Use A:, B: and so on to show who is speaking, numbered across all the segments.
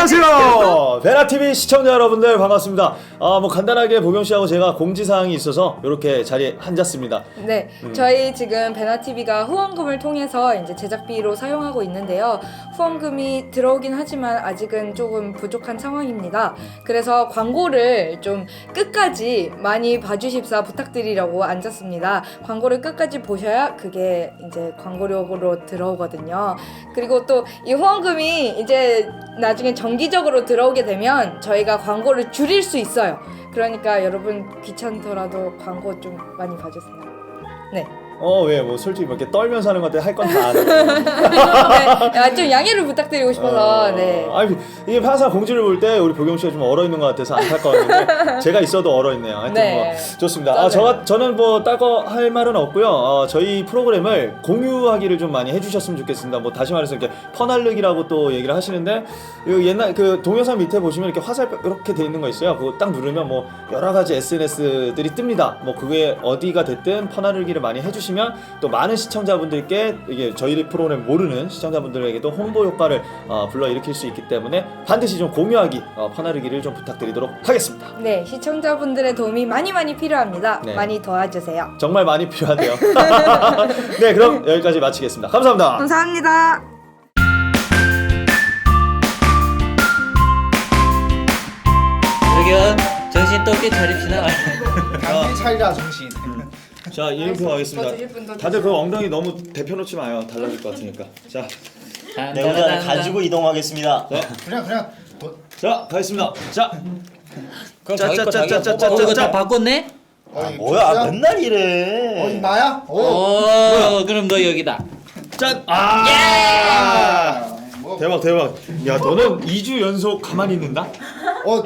A: 안녕하세요. 베라TV 시청자 여러분들 반갑습니다. 뭐 간단하게 보경 씨하고 제가 공지사항이 있어서 이렇게 자리에 앉았습니다.
B: 네, 저희 지금 베나TV가 후원금을 통해서 이제 제작비로 사용하고 있는데요. 후원금이 들어오긴 하지만 아직은 조금 부족한 상황입니다. 그래서 광고를 좀 끝까지 많이 봐주십사 부탁드리려고 앉았습니다. 광고를 끝까지 보셔야 그게 이제 광고료로 들어오거든요. 그리고 또 이 후원금이 이제 나중에 정기적으로 들어오게 되면 저희가 광고를 줄일 수 있어요. 그러니까 여러분 귀찮더라도 광고 좀 많이 봐주세요. 네.
A: 왜 뭐 솔직히 뭐 이렇게 떨면서 하는 것 같아 할 건 다 아는
B: 네. 좀 양해를 부탁드리고 싶어서. 네.
A: 아니 이게 항상 공지를 볼 때 우리 보경 씨가 좀 얼어 있는 것 같아서 안타까웠는데 제가 있어도 얼어 있네요. 하여튼
B: 네.
A: 뭐 좋습니다. 저는 뭐 따거 할 말은 없고요. 저희 프로그램을 공유하기를 좀 많이 해주셨으면 좋겠습니다. 뭐 다시 말해서 이렇게 퍼날르기라고 또 얘기를 하시는데 옛날 그 동영상 밑에 보시면 이렇게 화살표 이렇게 돼 있는 거 있어요. 그거 딱 누르면 뭐 여러 가지 SNS들이 뜹니다. 뭐 그게 어디가 됐든 퍼날르기를 많이 해주시면 또 많은 시청자분들께 이게 저희 프로그램 모르는 시청자분들에게도 홍보 효과를 불러일으킬 수 있기 때문에 반드시 좀 공유하기 퍼나르기를 좀 부탁드리도록 하겠습니다.
B: 네, 시청자분들의 도움이 많이 필요합니다.
A: 네.
B: 많이 도와주세요.
A: 정말 많이 필요하대요. 네, 그럼 여기까지 마치겠습니다. 감사합니다.
B: 감사합니다.
C: 저기요, 정신 똑게 차립시다.
D: 당신 차리라 정신.
A: 자, 이름표 하겠습니다.
B: 더 드실 분, 더
A: 다들 그 엉덩이 너무 대펴놓지 마요. 달라질 것 같으니까. 자,
E: 네, 우선 가지고 이동하겠습니다.
D: 그냥
A: 자, 가겠습니다. 자,
C: 그럼 자기 거 자기가
A: 짜짜짜짜짜짜.
C: 뽑고 이거 다 바꿨네?
E: 뭐야, 맨날 이래.
D: 나야?
C: 그럼 너 여기다.
A: 짠!
D: 뭐.
A: 대박. 야, 너는 2주 연속 가만히 있는다?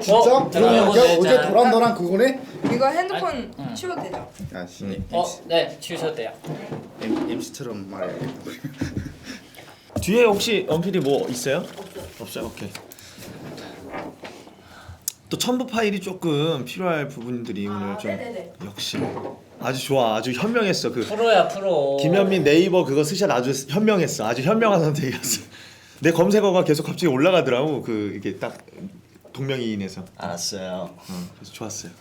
D: 진짜?
C: 잠깐만,
D: 어제
C: 자.
D: 도란도란 그거네?
B: 이거 핸드폰 치워도 되죠?
D: 야씨
C: 네, 치우셨대요.
D: MC처럼 말해야겠다.
A: 뒤에 혹시 원필이 뭐 있어요? 없어요? 오케이. 또 첨부 파일이 조금 필요할 부분들이 오늘 좀
B: 네네네.
A: 역시 아주 좋아. 아주 현명했어. 그
C: 프로야, 프로.
A: 김현민 네이버 그거 스샷 아주 현명했어. 아주 현명한 선택이었어. 내 검색어가 계속 갑자기 올라가더라고. 그 이게 딱 동명이인에서.
E: 알았어요.
A: 그래서 좋았어요.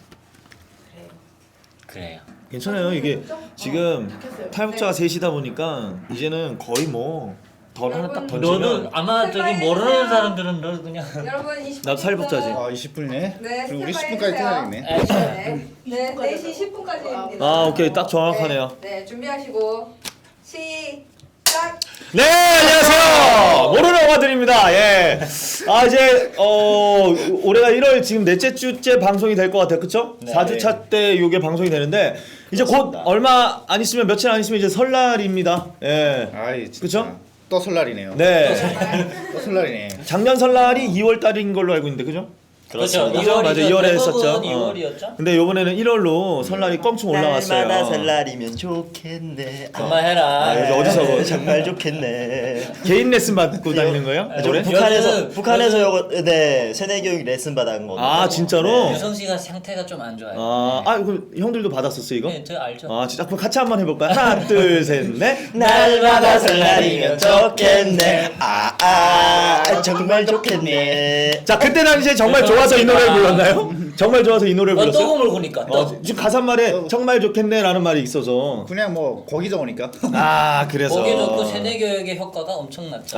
C: 그래요.
A: 괜찮아요. 이게 지금 탈북자가 셋이다 보니까 이제는 거의 뭐 덜 하나 딱
C: 너는
A: 던지면
C: 아마 저기 모르는 사람들은 너 그냥
B: 여러분 20분.
A: 나도 탈북자지.
D: 20분이네?
B: 네,
D: 그럼 우리
B: 스탠바이
D: 10분까지
B: 해주세요.
D: 태야겠네.
B: 네, 4시 10분까지입니다.
A: 오케이. 딱 정확하네요.
B: 네, 준비하시고 시작.
A: 네, 안녕하세요. 모르는 영화들입니다. 예. 이제 올해가 1월 지금 넷째 주째 방송이 될 것 같아요. 그쵸?
E: 네.
A: 4주차 때 이게 방송이 되는데 이제 곧
E: 맞습니다.
A: 얼마 안 있으면 며칠 안 있으면 이제 설날입니다. 예.
D: 아이 진짜.
A: 그쵸?
D: 또 설날이네요.
A: 네.
D: 또 설날이네.
A: 작년 설날이 2월 달인 걸로 알고 있는데 그죠?
C: 그렇죠.
A: 그렇죠. 맞아, 2월에 했었죠.
C: 2월이었죠?
A: 근데 요번에는 1월로 설날이 껑충 올라왔어요.
E: 날마다 설날이면 좋겠네.
C: 그만해라.
A: 여기 어디서 뭐
E: 정말 좋겠네.
A: 개인 레슨 받고 다니는 거예요?
C: 아,
A: 노래?
E: 북한에서 요거 세뇌 교육 레슨 받은 거.
A: 진짜로?
C: 유성 씨가 상태가 좀 안 좋아요.
A: 그럼 형들도 받았었어 이거?
C: 네, 저 알죠.
A: 진짜 그럼 같이 한번 해볼까요? 하나, 둘, 셋, 넷.
E: 날마다 설날이면 좋겠네. 정말 좋겠네.
A: 자, 그때 당시에 정말 좋아서 이 노래를 불렀나요? 정말 좋아서 이 노래를 불렀어요?
C: 떡을 보니까 떡.
A: 지금 가사말에 정말 좋겠네라는 말이 있어서.
D: 그냥 뭐 거기 좋으니까.
A: 그래서.
C: 거기 좋고 세뇌 교육의 효과가 엄청났죠.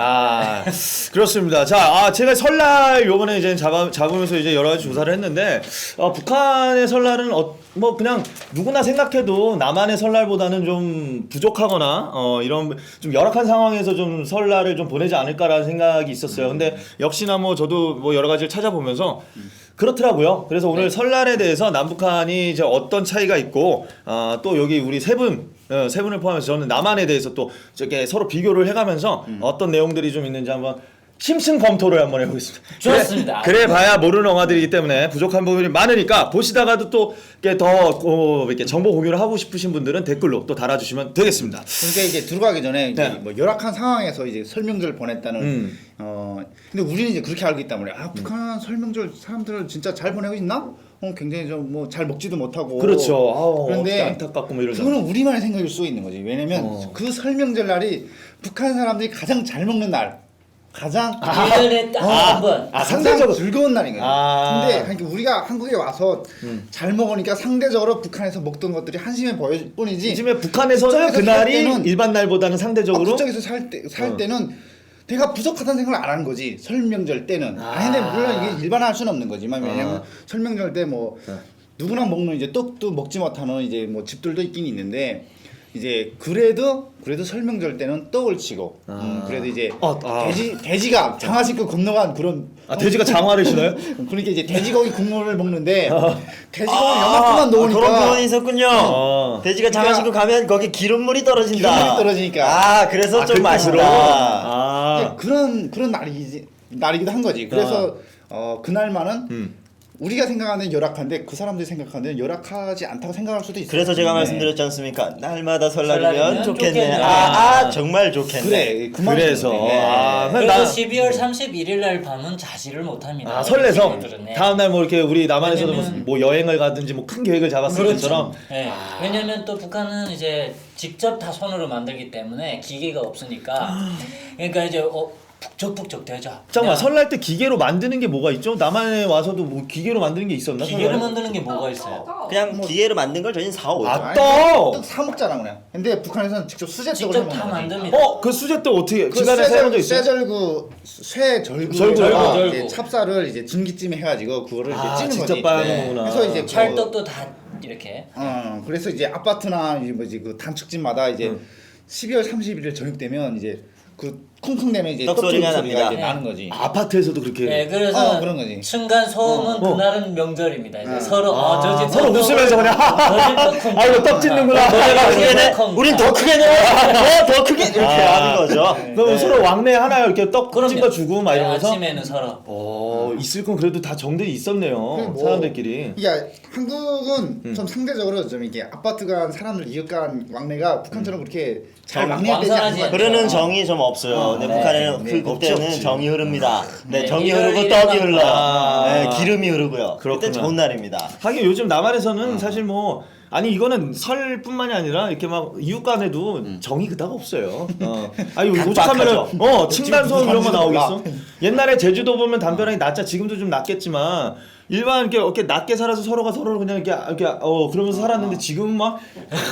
A: 그렇습니다. 자, 제가 설날 요번에 이제 잡으면서 이제 여러 가지 조사를 했는데, 북한의 설날은 뭐 그냥 누구나 생각해도 남한의 설날보다는 좀 부족하거나, 이런 좀 열악한 상황에서 좀 설날을 좀 보내지 않을까라는 생각이 있었어요. 근데 역시나 뭐 저도 뭐 여러 가지를 찾아보면서 그렇더라고요. 그래서 오늘 설날에 대해서 남북한이 이제 어떤 차이가 있고, 또 여기 우리 세 분을 포함해서 저는 남한에 대해서 또 저렇게 서로 비교를 해가면서 어떤 내용들이 좀 있는지 한번 심층 검토를 한번 해보겠습니다.
C: 좋습니다.
A: 그래 봐야 모르는 영화들이기 때문에 부족한 부분이 많으니까 보시다가도 또 이렇게 더 이렇게 정보 공유를 하고 싶으신 분들은 댓글로 또 달아주시면 되겠습니다.
D: 그러니까 이제 들어가기 전에 이제
A: 네.
D: 뭐 열악한 상황에서 이제 설명절을 보냈다는. 근데 우리는 이제 그렇게 알고 있단 말이야. 북한 설명절 사람들을 진짜 잘 보내고 있나? 굉장히 좀 뭐 잘 먹지도 못하고.
A: 그렇죠.
D: 그런데
A: 안타깝고 뭐 이러잖아.
D: 그거는 우리만의 생각일 수 있는 거지. 왜냐면 그 설명절 날이 북한 사람들이 가장 잘 먹는 날. 가장
C: 1년에 딱 한 번.
D: 상대적으로 즐거운 날인 거죠.
A: 아.
D: 근데 그러니까 우리가 한국에 와서 잘 먹으니까 상대적으로 북한에서 먹던 것들이 한심해 보일 뿐이지.
A: 요즘에 북한에서는
D: 그쪽에서
A: 그날이
D: 살 때는-
A: 일반 날보다는 상대적으로
D: 그쪽에서 살 때는 내가 부족하다는 생각을 안 하는 거지. 설명절 때는. 근데 물론 이게 일반화할 수는 없는 거지만 왜냐면 설명절 때 뭐 누구나 먹는 이제 떡도 먹지 못하는 이제 뭐 집들도 있긴 있는데 이제 그래도 설명절 때는 떡을 치고 그래도 이제 돼지가 장화 신고 건너간 그런
A: 돼지가 장화를 신어요?
D: 그러니까 이제 돼지고기 국물을 먹는데 돼지고기 요만큼만 넣으니까
E: 그런 부분이 있었군요. 돼지가 장화
D: 그러니까-
E: 신고 가면 거기 기름물이 떨어진다.
D: 기름물이 떨어지니까.
E: 아, 그래서 좀
A: 그
E: 맛있다.
A: 뜻으로? 아.
D: 그런 날이기도 한 거지. 그래서 그날만은 우리가 생각하는 열악한데 그 사람들이 생각하는 열악하지 않다고 생각할 수도 있어요.
E: 그래서 제가
D: 네.
E: 말씀드렸지 않습니까? 날마다 설날이면
C: 설날이면
E: 좋겠네.
C: 좋겠네.
E: 정말 좋겠네.
D: 그래.
A: 그래서
C: 그래서
A: 나
C: 12월 31일 날 밤은 자지를 못합니다.
A: 설레서
C: 친구들은, 네.
A: 다음 날 뭐 이렇게 우리 남한에서도
C: 왜냐면-
A: 뭐 여행을 가든지 뭐 큰 계획을 잡았을 때처럼
C: 네. 왜냐면 또 북한은 이제 직접 다 손으로 만들기 때문에 기계가 없으니까 그러니까 이제 북적북적 되죠.
A: 잠깐만
C: 그냥
A: 설날 때 기계로 만드는 게 뭐가 있죠? 남한에 와서도 뭐 기계로 만드는 게 있었나?
C: 기계로
A: 설날에?
C: 만드는 게 뭐가 있어요?
E: 그냥 기계로 만든 걸 저희는 사오죠.
A: 아,
D: 떡사 먹잖아 그냥. 근데 북한에서는 직접 수제떡을
C: 직접
D: 해
C: 다
D: 먹는 거지.
C: 만듭니다.
A: 그 수제 때 어떻게
D: 그
A: 지난해 해본 적 있어요?
D: 쇠절구 쇠절구
C: 절구.
D: 이제 찹쌀을 이제 증기찜에 해가지고 그거를 이제 찌는
A: 직접
D: 거지.
A: 빠는구나.
D: 그래서 이제
C: 찰떡도 다 이렇게.
D: 그래서 이제 아파트나 이제 뭐지 그 단축집마다 이제 12월 31일 저녁 되면 이제 그 쿵쿵대는 이제
E: 떡 소리가 납니다.
D: 이제 나는 거지.
A: 아파트에서도 그렇게
C: 네, 그래서
D: 그런 거지.
C: 층간 소음은 그날은 명절입니다. 이제 서로 저 집
A: 서로 웃으면서 그냥 아이고 떡 짓는구나.
E: 우린 더 크게 내. 더 크게 이렇게 하는 거죠.
A: 그럼 서로 왕래 하나 이렇게 떡 찐 거 주고 막 이러면서
C: 아침에는 서로.
A: 있을 건 그래도 다 정들이 있었네요.
D: 뭐
A: 사람들끼리.
D: 이게 한국은 좀 상대적으로 좀 이게 아파트 간 사람들 이웃 간 왕래가 북한처럼 그렇게 잘 왕래되지
C: 왕성하지
D: 않는 것 같아요.
E: 흐르는 정이 좀 없어요. 근데
C: 네.
E: 북한에는
D: 네.
E: 그때는
A: 없지.
E: 정이 흐릅니다. 네,
C: 네,
E: 정이
C: 일월
E: 흐르고
C: 일일만
E: 떡이 흘러.
A: 아.
E: 네, 기름이 흐르고요.
A: 그렇구나.
E: 그때 좋은 날입니다.
A: 하긴 요즘 남한에서는 사실 뭐 아니 이거는 설뿐만이 아니라 이렇게 막 이웃 간에도 정이 그닥 없어요. 아니 오죽하면은 층간소음 이런 거 나오겠어? 옛날에 제주도 보면 담벼락이 낮자 지금도 좀 낮겠지만 일반 이렇게 낮게 살아서 서로가 서로를 그냥 이렇게 그러면서 살았는데 지금은 막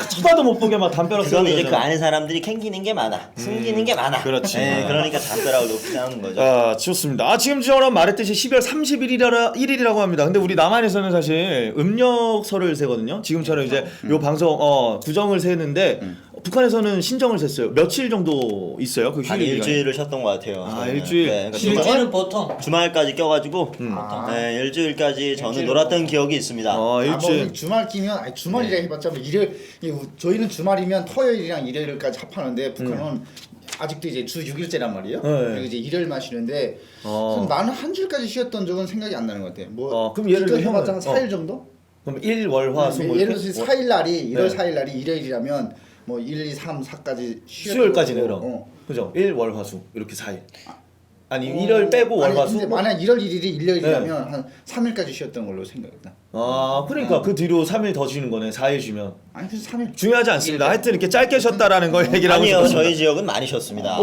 A: 쳐다도 못 보게 막 담벼락
E: 그건
A: 세우고
E: 이제 그
A: 그러잖아.
E: 안에 사람들이 캥기는 게 많아. 숨기는 게 많아.
A: 그렇지.
E: 네, 그러니까 담벼락을 높이 하는 거죠.
A: 좋습니다. 지금 저랑 말했듯이 12월 31일이라고 합니다. 근데 우리 남한에서는 사실 음력설을 세거든요. 지금처럼 이제 요 방송 구정을 세는데 북한에서는 신정을 셌어요. 며칠 정도 있어요? 그 휴일
E: 한
A: 기간이?
E: 일주일을 쉬었던 것 같아요. 저는.
A: 일주일.
E: 네, 그러니까
C: 일주일은 보통
E: 주말까지 껴가지고 네, 일주일까지 저는 놀았던 기억이 있습니다.
A: 일주일.
D: 뭐 주말 끼면 주말이라 해봤자 뭐 일요일 저희는 주말이면 토요일이랑 일요일까지 합하는데 북한은 아직도 이제 주 6일째란 말이에요.
A: 네.
D: 그리고 이제 일요일만 쉬는데 그래서 나는 한 주일까지 쉬었던 적은 생각이 안 나는 것 같아.
A: 그럼 예를 들어
D: 해봤자 한
A: 형은-
D: 4일 정도?
A: 그럼 1, 월, 화, 수, 뭐
D: 예를
A: 이렇게?
D: 들어서 4일 날이 1월
A: 네.
D: 4일 날이 일요일이라면 뭐 1, 2, 3, 4까지
A: 수요일까지는 그럼. 그죠? 1, 월, 화, 수 이렇게 4일. 아니 1월 빼고 월, 화, 수.
D: 근데 만약 1월 1일이 일요일이라면 한 3일까지 쉬었던 걸로 생각했다.
A: 그러니까 그 뒤로 3일 더 쉬는 거네. 4일 쉬면.
D: 아니 그래서 3일.
A: 중요하지 않습니다. 하여튼 이렇게 짧게 쉬었다라는 걸 얘기를 하고
E: 아니요,
A: 싶었습니다.
E: 저희 지역은 많이 쉬었습니다.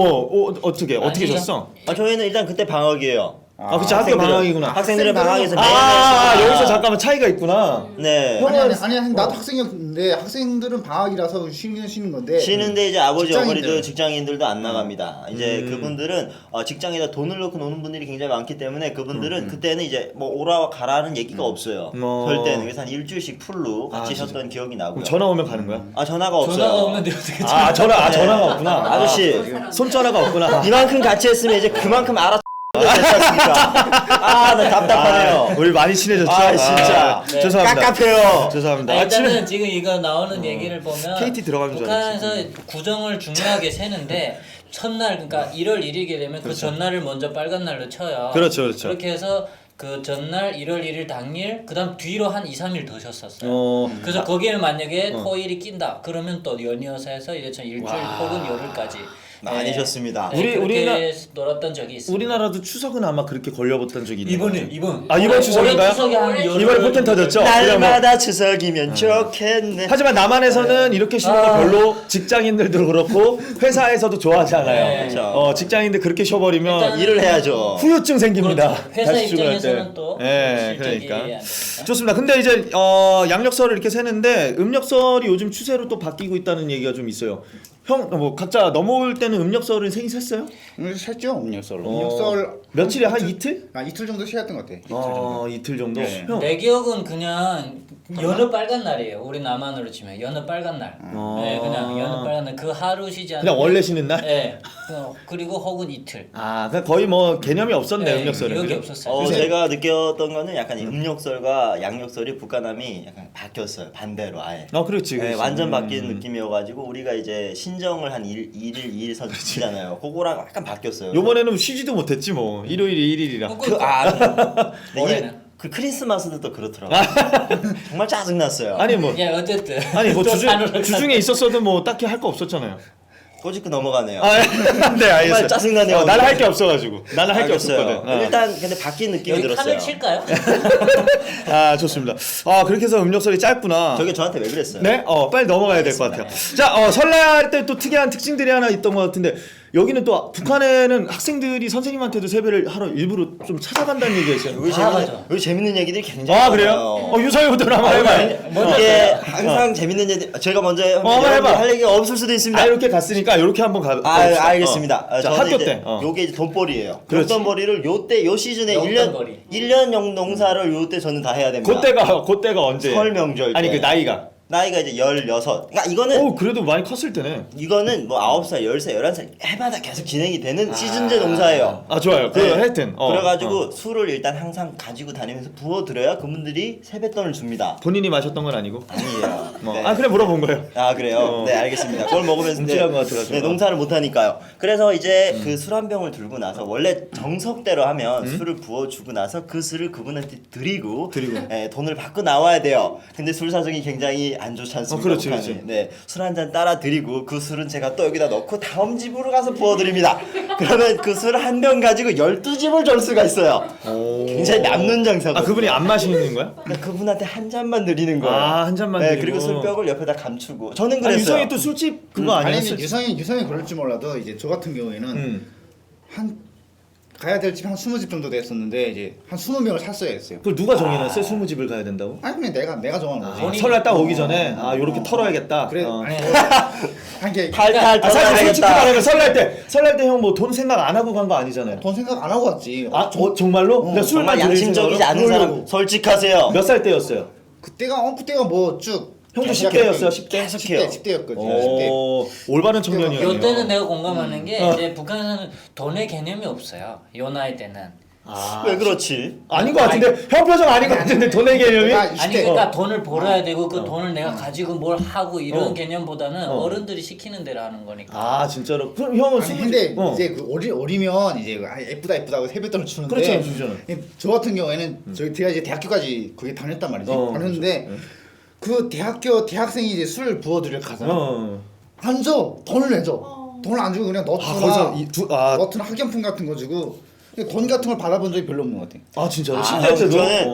A: 어떻게
C: 아니죠.
A: 쉬었어?
E: 저희는 일단 그때 방학이에요.
A: 그치 학교 방학이구나.
E: 학생들은 방학에서 매일
A: 여기서 잠깐만 차이가 있구나.
E: 네.
D: 아니 나도 학생이었는데 학생들은 방학이라서 쉬는 건데.
E: 쉬는데 이제 아버지
D: 직장인들.
E: 어머니도 직장인들도 안 나갑니다. 이제 그분들은 직장에다 돈을 넣고 노는 분들이 굉장히 많기 때문에 그분들은 그때는 이제 뭐 오라 가라는 얘기가 없어요. 설 때는 그래서 한 일주일씩 풀로 같이 쉬었던 기억이 나고요.
A: 그럼 전화 오면 가는 거야?
E: 전화가 없어요.
C: 전화가 없는데 어떻게
A: 전화가 없구나.
E: 아저씨
A: 손전화가 없구나.
E: 이만큼 같이 했으면 이제 그만큼 알아. 됐습니까? 나 답답하네요.
A: 우리 많이 친해졌죠?
E: 진짜.
C: 네.
A: 죄송합니다.
E: 깝깝해요.
A: 죄송합니다.
C: 일단은 지금 이거 나오는 얘기를 보면
A: KT 들어가는 줄
C: 북한에서 구정을 중요하게 세는데 첫날 그러니까 1월 1일이게 되면 그 전날을 먼저 빨간 날로 쳐요.
A: 그렇죠.
C: 그렇게 해서 그 전날 1월 1일 당일 그다음 뒤로 한 2, 3일 더 쉬었었어요. 그래서 거기에 만약에 토일이 낀다 그러면 또 연이어서 해서 이제 전 일주일 혹은 열흘까지
E: 많이 쉬었습니다.
C: 그렇게 놀았던 적이 있습니다.
A: 우리나라도 추석은 아마 그렇게 걸려봤던 적이 있는 것 같아요.
C: 이번
A: 이번 추석인가요?
C: 추석에 한 열흘
A: 이번에 포텐 터졌죠?
E: 날마다 추석이면 좋겠네.
A: 하지만 남한에서는 이렇게 쉬는 거 별로 직장인들도 그렇고 회사에서도 좋아하지 않아요.
E: 그렇죠.
A: 직장인들 그렇게 쉬어버리면
C: 일단
E: 일을 해야죠.
A: 후유증 생깁니다.
C: 그렇죠. 회사
A: 다시 출근할 때.
C: 입장에서는 또
A: 예,
C: 실적이
A: 그러니까.
C: 안 되니까.
A: 좋습니다. 근데 이제 양력설을 이렇게 세는데 음력설이 요즘 추세로 또 바뀌고 있다는 얘기가 좀 있어요. 형 뭐 각자 넘어올 때는 음력설을 세긴 셌어요?
D: 셌죠 음력설. 음력설
A: 며칠에 한 이틀?
D: 이틀 정도 쉬었던 것 같아. 이틀 정도.
A: 이틀 정도.
D: 네.
A: 형.
C: 내 기억은 그냥 여느 빨간 날이에요. 우리 남한으로 치면 여느 빨간 날. 네, 그냥 여느 빨간 날. 그 하루 쉬지 않는.
A: 그냥 원래 쉬는 날?
C: 네. 그리고 혹은 이틀.
A: 그냥 거의 뭐 개념이 없었네
C: 네,
A: 음력설은.
C: 기억이
A: 그죠?
C: 없었어요.
E: 제가 느꼈던 거는 약간 이 음력설과 양력설이 북한함이 약간 바뀌었어요. 반대로 아예.
A: 그렇지.
E: 네,
A: 그렇지.
E: 완전 바뀐 느낌이어가지고 우리가 이제 신정을 한 1일 2일 선치잖아요. 그거랑 약간 바뀌었어요.
A: 요번에는 쉬지도 못했지 뭐. 일요일이 1일이라.
C: 올해는.
E: 그 크리스마스도 또 그렇더라고요. 정말 짜증났어요.
A: 아니 뭐
C: 예, 어쨌든.
A: 뭐
C: 또 산으로
A: 주중에 있었어도 뭐 딱히 할 거 없었잖아요.
E: 꼬집고 넘어가네요.
A: 네, 알겠어요.
E: 정말 짜증나네요.
A: 나는 할 게 없어가지고. 나는 할 게
E: 알겠어요.
A: 없었거든.
E: 일단 근데 바뀐 느낌이
C: 여기
E: 들었어요.
C: 카메라 칠까요?
A: 좋습니다. 그렇게 해서 음력설이 짧구나.
E: 저게 저한테 왜 그랬어요?
A: 네? 빨리 넘어가야 될 것 같아요. 자, 설날 때 또 특이한 특징들이 하나 있던 것 같은데 여기는 또 북한에는 학생들이 선생님한테도 세배를 하러 일부러 좀 찾아간다는 얘기가 있어요.
E: 여기 재밌는 얘기들이 굉장히
A: 그래요?
E: 많아요.
A: 유성이부터 한번 해봐요.
E: 이게 항상 재밌는 얘기 제가 먼저
A: 한번 해봐.
E: 할 얘기가 없을 수도 있습니다.
A: 이렇게 갔으니까 이렇게 한번 봅시다.
E: 알겠습니다.
A: 자,
E: 저는
A: 학교
E: 이제
A: 때.
E: 요게 이제 돈벌이에요.
A: 그렇지.
E: 돈벌이를 요 시즌에
C: 용돈벌이.
E: 1년 농사를 요때 저는 다 해야 됩니다.
A: 그때가 언제?
E: 설 명절 때.
A: 아니 그 나이가.
E: 나이가 이제 16. 그러니까 이거는
A: 그래도 많이 컸을 때네.
E: 이거는 뭐 9살, 10살, 11살 해마다 계속 진행이 되는 시즌제 농사예요.
A: 좋아요.
E: 네.
A: 하여튼.
E: 그래가지고 술을 일단 항상 가지고 다니면서 부어드려야 그분들이 세뱃돈을 줍니다.
A: 본인이 마셨던 건 아니고.
E: 아니에요. 네.
A: 그래 물어본 거예요.
E: 그래요? 네 알겠습니다. 그걸 먹으면서
A: 움찔한 것 같아가지고.
E: 네, 농사를 못 하니까요. 그래서 이제 그 술 한 병을 들고 나서 원래 정석대로 하면 술을 부어주고 나서 그 술을 그분한테 드리고 돈을 받고 나와야 돼요. 근데 술 사정이 굉장히 안 좋지 않습니까?
A: 그렇지, 그렇지.
E: 네, 술 한 잔 따라 드리고 그 술은 제가 또 여기다 넣고 다음 집으로 가서 부어드립니다. 그러면 그 술 한 병 가지고 12집을 줄 수가 있어요. 굉장히 남는 장사거든요.
A: 그분이 안 마시는 거야?
E: 근데 그분한테 한 잔만 드리는 거예요.
A: 한 잔만
E: 네,
A: 드리고.
E: 그리고 술병을 옆에다 감추고. 저는 그랬어요.
A: 유성이 또 술집 그거 아니었어?
D: 유성이 그럴지 몰라도 이제 저 같은 경우에는 한 가야 될 집 한 20집 정도 됐었는데 이제 한 20명을 샀어야 했어요.
A: 그걸 누가 정해놨어요? 20집을 가야 된다고?
D: 아니 그냥 내가 정한 거지.
A: 설날 딱 오기 전에 요렇게 털어야겠다.
D: 그래.
A: 어.
D: 한게
E: 탈탈
A: 사실 솔직히
E: 털어야겠다.
A: 말하면 설날 때 형 뭐 돈 생각 안 하고 간 거 아니잖아요.
D: 돈 생각 안 하고 왔지.
A: 정말로? 그냥 술만
E: 정말 양심적이지 않은 사람 솔직하세요.
A: 몇 살 때였어요?
D: 그때가 뭐 쭉
A: 형도 10대였어요? 10대?
E: 계속해요.
D: 10대였거든요. 10대.
A: 올바른 청년이었네요.
C: 요때는 내가 공감하는 게 이제 북한은 돈의 개념이 없어요. 요 나이 때는.
E: 왜 그렇지?
A: 아닌 것 같은데 형 표정 아닌 것 같은데 돈의 개념이?
C: 아니 그러니까 돈을 벌어야 되고 그 돈을 내가 가지고 뭘 하고 이런 개념보다는 어른들이 시키는 대로 하는 거니까.
A: 진짜로? 그럼 형은
D: 아니 근데 이제 그 어리면 이제 예쁘다고 세뱃돈을 주는데
A: 그렇죠, 주잖아요.
D: 저 같은 경우에는 제가 이제 대학교까지 거기 다녔단 말이지. 다녔는데 그 대학생이 이제 술 부어드릴 가잖아. 안 줘. 돈을 내줘. 돈을 안 주고 그냥 너트나 학용품 같은 거 주고 돈 같은 걸 받아본 적이 별로 없는 것 같아.
A: 진짜로? 10대 때도?
E: 저는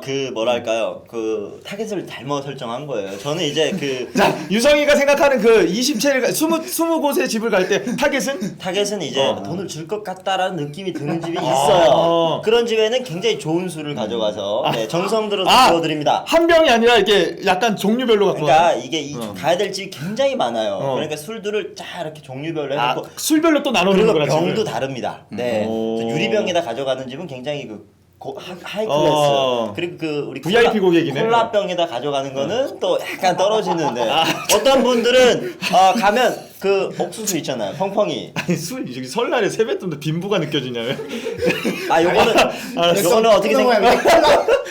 E: 그 뭐랄까요 그 타겟을 잘못 설정한 거예요. 저는 이제 그
A: 자, 유성이가 생각하는 그 20채를 20곳의 집을 갈 때 타겟은
E: 이제 돈을 줄 것 같다라는 느낌이 드는 집이 있어요. 그런 집에는 굉장히 좋은 술을 가져가서 정성 들어서 부어드립니다.
A: 한 병이 아니라 이렇게 약간 종류별로 갖고
E: 그러니까 이게 가야 될 집이 굉장히 많아요. 그러니까 술들을 쫙 이렇게 종류별로 해놓고
A: 술별로 또 나눠 놓는
E: 그리고
A: 거라
E: 병도 다릅니다. 네, 유리병에다 가져가는 집은 굉장히 하이 클래스. 그리고 그 우리
A: VIP 고객이네.
E: 콜라병에다 가져가는 거는 또 약간 떨어지는데 어떤 분들은 가면 그 옥수수 있잖아요, 펑펑이.
A: 아니 저기 설날에 세뱃돈도 빈부가 느껴지냐면?
E: 요거는 어떻게 생각해?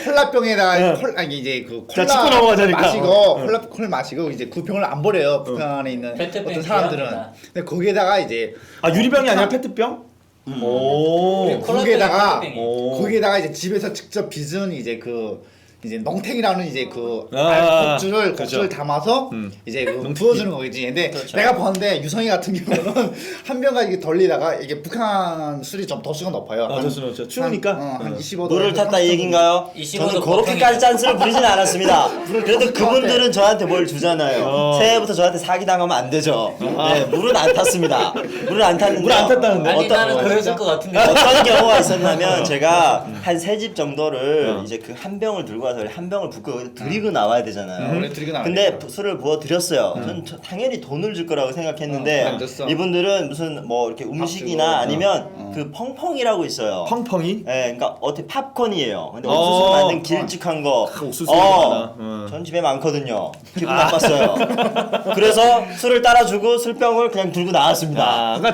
D: 콜라병에다 아니 이제 그
A: 자, 짚고 넘어가자니까.
D: 마시고 콜 마시고 이제 그 병을 안 버려요. 북한에 있는
C: 페트병
D: 어떤 사람들은.
C: 귀합니다.
D: 근데 거기에다가 이제
A: 유리병이 아니라 페트병? 오.
D: 거기에다가
A: 오.
D: 거기에다가 이제 집에서 직접 빚은 이제 그 이제 농택이라는 이제 그
A: 아,
D: 곡주를
A: 그죠.
D: 담아서 이제 그 부어주는 거지. 근데 내가 봤는데 유성이 같은 경우는 한 병가 이게 돌리다가 이게 북한 술이 좀 도수가 높아요.
A: 아, 도수 높죠. 추우니까?
D: 한 25도.
E: 물을 탔다 이 얘긴가요?
C: 25도
E: 저는 그렇게까지 짠수를 부리진 않았습니다. 그래도 그분들은 저한테 뭘 주잖아요. 새해부터 저한테 사기 당하면 안 되죠. 네, 물은 안 탔습니다. 물을 안 탔는데
A: 물 안 탔다는데?
C: 아니 나는 그랬을 것 같은데.
E: 어떤 경우가 있었냐면 제가 한 세 집 정도를 이제 그 한 병을 들고 와서 한 병을 붓고 여기다 드리고 나와야 되잖아요.
D: 원래 드리고 나와야
E: 근데
D: 돼요.
E: 술을 부어 드렸어요. 저는 당연히 돈을 줄 거라고 생각했는데
D: 안 줬어.
E: 이분들은 무슨 뭐 이렇게 음식이나
D: 주고.
E: 아니면 그 펑펑이라고 있어요.
A: 펑펑이?
E: 예, 그러니까 어떻게 팝콘이에요. 근데
A: 어.
E: 옥수수 만든 길쭉한 거.
A: 옥수수 많아.
E: 전 집에 많거든요. 기분 나빴어요. 그래서 술을 따라주고 술병을 그냥 들고 나왔습니다.
A: 아, 그러니까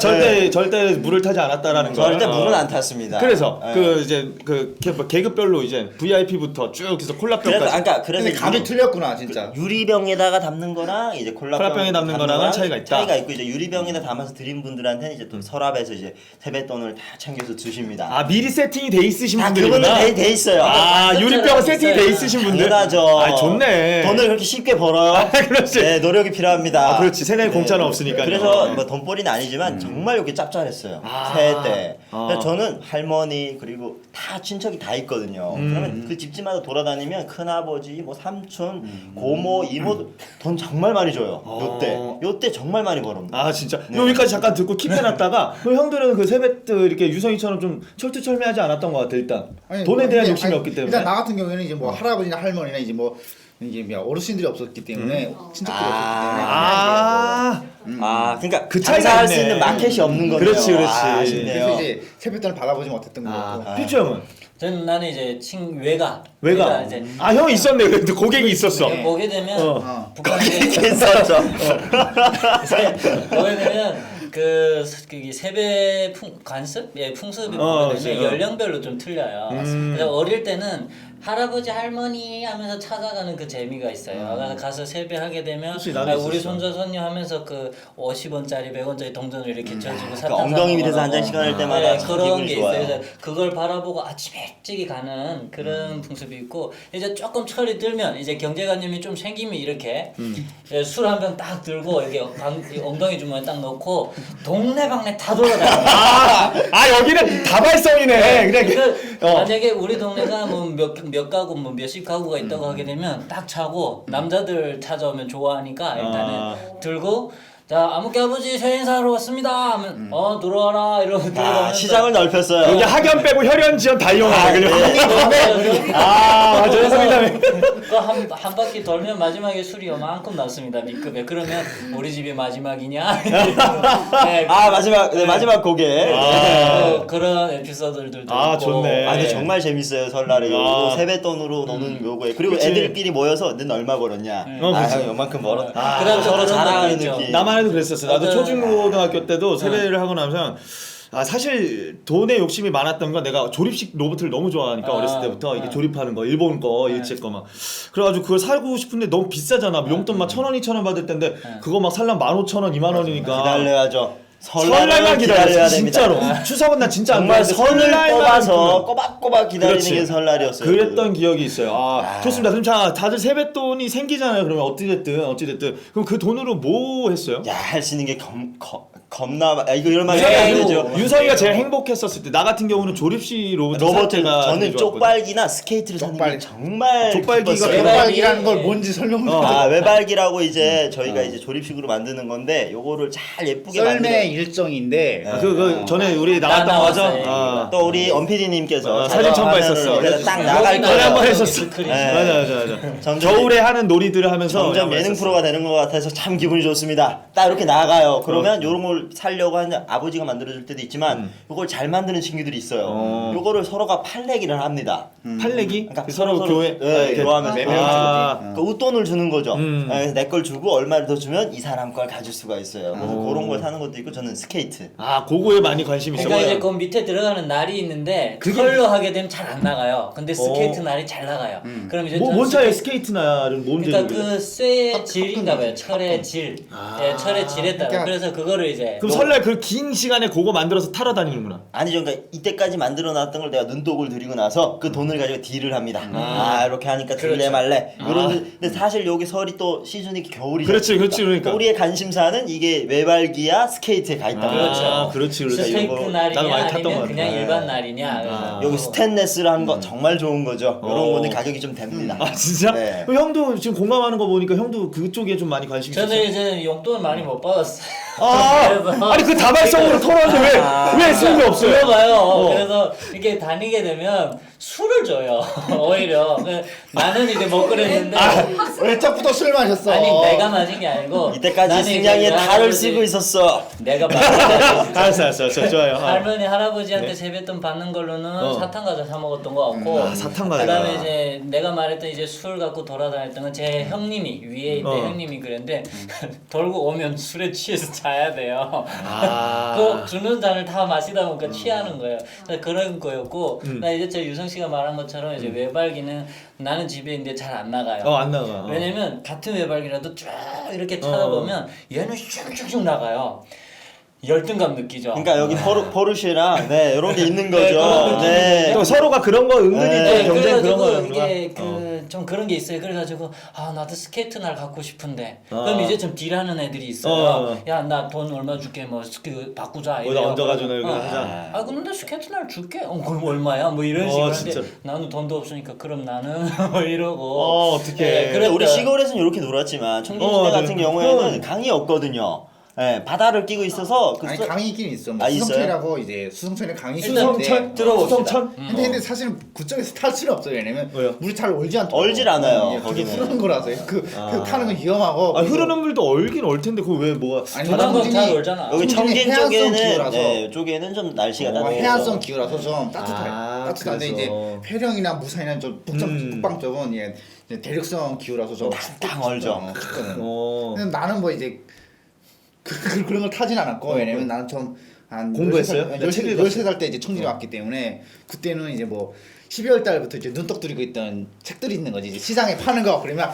A: 절대 물을 타지 않았다라는 거.
E: 절대 물은 안 탔습니다.
A: 그래서
E: 예.
A: 그 이제 그 계급별로 이제 VIP부터 쭉 해서 콜라병까지.
E: 그래서
D: 근데 감이 틀렸구나
E: 그
D: 진짜.
E: 유리병에다가 담는 거랑 이제
A: 콜라병에 담는 거랑은 차이가 있다.
E: 차이가 있고 이제 유리병에다 담아서 드린 분들한테는 이제 또 서랍에서 이제 세뱃돈을 다 챙겨서 주십니다.
A: 아, 미리 세팅이 돼 있으신
E: 다
A: 분들이구나.
E: 그분은 돼 있어요.
A: 아, 유리병 세팅이 돼 있으신 분들.
E: 당연하죠.
A: 아, 좋네.
E: 돈을 그렇게 쉽게 벌어요.
A: 그렇지.
E: 네, 노력이 필요합니다.
A: 아, 그렇지. 새내는 공짜는 없으니까요.
E: 그래서 뭐 돈벌이는 아니지만 정말 이렇게 짭짤했어요.
A: 아.
E: 새해 때.
A: 아.
E: 그래서 저는 할머니 그리고 다 친척이 다 있거든요. 그러면 그 집집마다 돌아다니면 큰아버지, 뭐 삼촌, 고모, 이모 돈 정말 많이 줘요. 요때 정말 많이 벌었습니다.
A: 아, 진짜.
E: 네.
A: 여기까지 잠깐 듣고 킵해놨다가 그 형들은 그 세뱃들 이렇게 유성이처럼 좀 철두철미하지 않았던 것 같아 일단.
D: 아니,
A: 돈에 대한
D: 근데,
A: 욕심이
D: 아니,
A: 없기 때문에.
D: 일단 나 같은 경우에는 이제 뭐 할아버지나 할머니나 이제 뭐 이게 뭐 어르신들이 없었기 때문에 친척들이
A: 아,
D: 없었기 때문에
E: 그러니까
A: 그 차이가
E: 장사할 수
A: 있네.
E: 있는 마켓이 없는 거네요.
A: 그렇지, 그렇지.
E: 아, 아쉽네요.
D: 그래서 이제 세뱃돈을 받아보지 못했던
A: 아,
D: 거고.
A: 필주 형은
C: 나는 이제 외가
A: 왜가? 아, 형이 있었네. 근데 고객이 있었어.
C: 내가 보게 되면 북한에
E: 있었죠.
C: 보게 되면 그 세배 관습, 풍습이 보게
A: 그치.
C: 되면 연령별로 좀 틀려요. 그래서 어릴 때는 할아버지 할머니 하면서 찾아가는 그 재미가 있어요. 그래서 가서 세배하게 되면
A: 그치, 나도
C: 우리
A: 있었어.
C: 손자 손녀 하면서 그 50원짜리 100원짜리 동전을 이렇게 져주고
E: 그 엉덩이 밑에서 한 잔씩 할 때마다 참
C: 그런
E: 기분이
C: 게
E: 좋아요.
C: 있어요. 그래서 그걸 바라보고 아침 일찍이 가는 그런 풍습이 있고 이제 조금 철이 들면 이제 경제관념이 좀 생기면 이렇게 술 한 병 딱 들고 이렇게 엉덩이 주머니에 딱 넣고 동네방네 다 돌아다녀요.
A: 아, 여기는 다발성이네. 그냥
C: 그 만약에 우리 동네가 뭐 몇 가구 뭐 몇십 가구가 있다고 하게 되면 딱 차고 남자들 찾아오면 좋아하니까 일단은 들고 자 아무개 아버지 새해 인사하러 왔습니다 하면 들어와라 이러고 들어가면
E: 시장을 넓혔어요.
A: 여기 학연 빼고 혈연 지연 다 이용하네. 아, 맞아. 성이담에.
C: 그한 바퀴 돌면 마지막에 술이 요만큼 남습니다 B급에. 그러면 우리 집이 마지막이냐? 네,
E: 마지막 고개.
C: 그런 에피소드들도
A: 아,
C: 있고.
A: 좋네.
E: 근데 정말 재밌어요 설날에. 요거
A: 아.
E: 세뱃돈으로 노는 요거에. 그리고
A: 그치.
E: 애들끼리 모여서 넌 얼마 벌었냐?
A: 그치.
E: 형 요만큼 벌었다.
C: 아, 그다음
E: 서로
C: 그런
E: 자랑하는
C: 것도 있죠.
E: 느낌.
A: 나만 해도 그랬었어. 나도
C: 맞아요.
A: 초중고등학교 때도 세배를 하고 나면 사실 돈에 욕심이 많았던 건 내가 조립식 로봇을 너무 좋아하니까 어렸을 때부터 이게 조립하는 거 일본 거 일제 거 막 그래가지고 그걸 사고 싶은데 너무 비싸잖아. 용돈 막 1,000원 2,000원 받을 텐데 그거 막 살려면 15,000원 2만원이니까
E: 기다려야죠.
A: 설날만 기다려야 진짜로. 추석은 나 진짜 안
E: 정말
A: 그랬는데
E: 선을
A: 설날만
E: 뽑아서
A: 보면.
E: 꼬박꼬박 기다리는
A: 그렇지.
E: 게 설날이었어요.
A: 그랬던 기억이 있어요. 좋습니다. 그럼 자, 다들 세뱃돈이 생기잖아요. 그러면 어찌됐든 그럼 그 돈으로 뭐 했어요?
E: 야, 할 수 있는 게 겁나 이거 이런 말
A: 유성이가
E: 해야
A: 아니고
E: 되죠.
A: 유성이가 제일 행복했었을 때 나 같은 경우는 조립식 로봇
E: 로봇을 저는
A: 되게 좋았거든.
E: 쪽발기나 스케이트를 사는 게
D: 쪽발기.
E: 정말
A: 쪽발기가
E: 기뻤어요.
D: 외발기라는 걸 뭔지 설명 좀 해줘.
E: 외발기라고 이제 저희가 이제 조립식으로 만드는 건데 요거를 잘 예쁘게
D: 썰매
E: 만들어.
D: 일정인데
A: 그 전에 우리 나갔던 거 맞아?
C: 나왔어요.
E: 또 우리 엄PD님께서
A: 사진 첨부했었어.
E: 그래서 딱
C: 여기
E: 나갈
A: 전에 한번
E: 거예요.
A: 했었어.
C: 스크린.
A: 맞아.
E: 점점
A: 겨울에 하는 놀이들을 하면서
E: 점점
A: 한번
E: 예능
A: 했었어.
E: 프로가 되는 것 같아서 참 기분이 좋습니다. 딱 이렇게 나가요. 그러면 요런 걸 살려고 하는 아버지가 만들어줄 때도 있지만 요걸 잘 만드는 친구들이 있어요. 요거를 서로가 팔레기를 합니다.
A: 팔레기?
E: 그러니까
A: 서로 교회
E: 네,
A: 이렇게
E: 교환하면서
A: 네
E: 매명
A: 아.
E: 주고 그 웃돈을 주는 거죠. 그래서 내 걸 주고 얼마를 더 주면 이 사람 걸 가질 수가 있어요. 그래서 그런 걸 사는 것도 있고 저는 스케이트.
A: 그거에 많이 관심이 있어.
C: 그러니까 이제 그 밑에 들어가는 날이 있는데 그걸로 하게 되면 잘 안 나가요. 근데 스케이트 날이 잘 나가요. 그럼 이제
A: 뭔 차이야 스케이트 날은 뭔
C: 그러니까
A: 제목이야?
C: 그 쇠의 질인가 봐요. 철의 질. 예, 철의 질에 따라.
D: 그러니까
C: 그래서 그거를 이제 네.
A: 그럼 설날 그 긴 시간에 그거 만들어서 타러 다니는구나.
E: 아니죠. 그러니까 이때까지 만들어놨던 걸 내가 눈독을 들이고 나서 그 돈을 가지고 딜을 합니다. 이렇게 하니까 줄래
C: 그렇죠.
E: 말래. 근데 사실 여기 설이 또 시즌이 겨울이죠.
A: 그렇지, 그러니까.
E: 우리의 관심사는 이게 외발기야 스케이트에 가 있다.
C: 그렇죠.
A: 그렇지.
C: 스테이크
E: 요거
C: 날이냐
A: 나도 많이 탔던 것
C: 아니면
A: 같아.
C: 그냥 일반 날이냐. 그래서
E: 여기 스테인레스를 한 거 정말 좋은 거죠. 이런
A: 어.
E: 거는 가격이 좀 됩니다.
A: 아 진짜?
E: 네.
A: 그럼 형도 지금 공감하는 거 보니까 형도 그쪽에 좀 많이 관심이
C: 저는
A: 있었어요.
C: 이제 용돈을 많이 못 받았어요.
A: 아, 아니 그 다발성으로 털었는데 왜 쓰는 게 없어요?
C: 들어봐요. 그래서 이렇게 다니게 되면 술을 줘요. 오히려 나는 이제 못 그랬는데
D: 왜 처부터 술 마셨어?
C: 아니 내가 마신 게 아니고
E: 이때까지
C: 나는
E: 승냥이의
C: 이제
E: 달을
C: 할아버지-
E: 쓰고 있었어.
C: 내가 마신
A: 알았어, 좋아요.
C: 할머니 할아버지한테
A: 네.
C: 세뱃돈 받는 걸로는 사탕 과자 사 먹었던 거 같고
A: 사탕 과자.
C: 그다음에 이제 내가 말했던 이제 술 갖고 돌아다녔던 건 제 형님이 위에 있는 형님이 그랬는데 돌고 오면 술에 취해서 자야 돼요. 그 주는 잔을 다 마시다 보니까 취하는 거예요. 그래서 그런 거였고 나 이제 저 유성 씨가 말한 것처럼 이제 외발기는 나는 집에 있는데 잘 안 나가요.
A: 안 나가.
C: 왜냐면 같은 외발기라도 쭉 이렇게 타다 보면 얘는 슉슉슉 나가요. 열등감 느끼죠.
E: 그러니까 여기 포르쉐랑 네 이런 게 있는
C: 네, 그런
E: 거죠.
C: 느낌이
E: 네.
A: 또 서로가 그런 거 은근히
E: 네,
A: 또 경쟁 그런 거
C: 이게 좀 그런 게 있어요. 그래가지고 나도 스케이트 날 갖고 싶은데
A: 어.
C: 그럼 이제 좀 딜하는 애들이 있어요. 야 나 돈 얼마 줄게 뭐 스케이트 바꾸자.
A: 거기다
C: 이래요.
A: 얹어가지고 이거 하자.
C: 근데 스케이트 날 줄게. 그럼 얼마야? 뭐 이런 식으로 하는데
A: 진짜로.
C: 나는 돈도 없으니까 그럼 나는 뭐 이러고.
A: 어떡해.
C: 네,
E: 그래 우리
C: 그러니까
E: 시골에서는 이렇게 놀았지만 청진시대 같은
A: 네.
E: 경우에는 강이 없거든요. 네, 바다를 끼고 있어서 그
D: 아니 강이 있긴 있어.
E: 아, 있어요?
D: 수성천이라고 이제 수성천에 강이
A: 수성천
D: 있는데
C: 들어봅시다.
A: 수성천.
D: 근데 사실은 그쪽에서 탈 수는 없어요. 왜냐면
A: 왜요?
D: 물이 잘 얼지 않고
E: 얼질 않아요,
D: 그게
E: 거기는.
D: 흐르는 거라서 그 타는 건 위험하고.
A: 흐르는 물도 얼긴 얼 텐데 그거 왜 뭐가?
D: 아니,
C: 바닷가
D: 청진이-
C: 잘 놀잖아.
E: 여기 청진
D: 해안성
E: 쪽에는
D: 기후라서.
E: 네, 쪽에는 좀 날씨가 따뜻해서
D: 해안성 기후라서 좀 따뜻해.
A: 아,
D: 따뜻한데
A: 그래서.
D: 이제 회령이나 무산이나 좀 북방 쪽은 이제 대륙성 기후라서 좀
E: 땅 얼죠.
A: 어.
D: 근데 나는 뭐 이제 그런 걸 타진 않았고 왜냐면 나는 좀한
A: 공부했어요? 나 책 읽었어요.
D: 13살 때 이제 청진에 왔기 때문에 그때는 이제 뭐 12월 달부터 이제 눈독 들이고 있던 책들이 있는 거지. 이제 시장에 파는 거. 그러면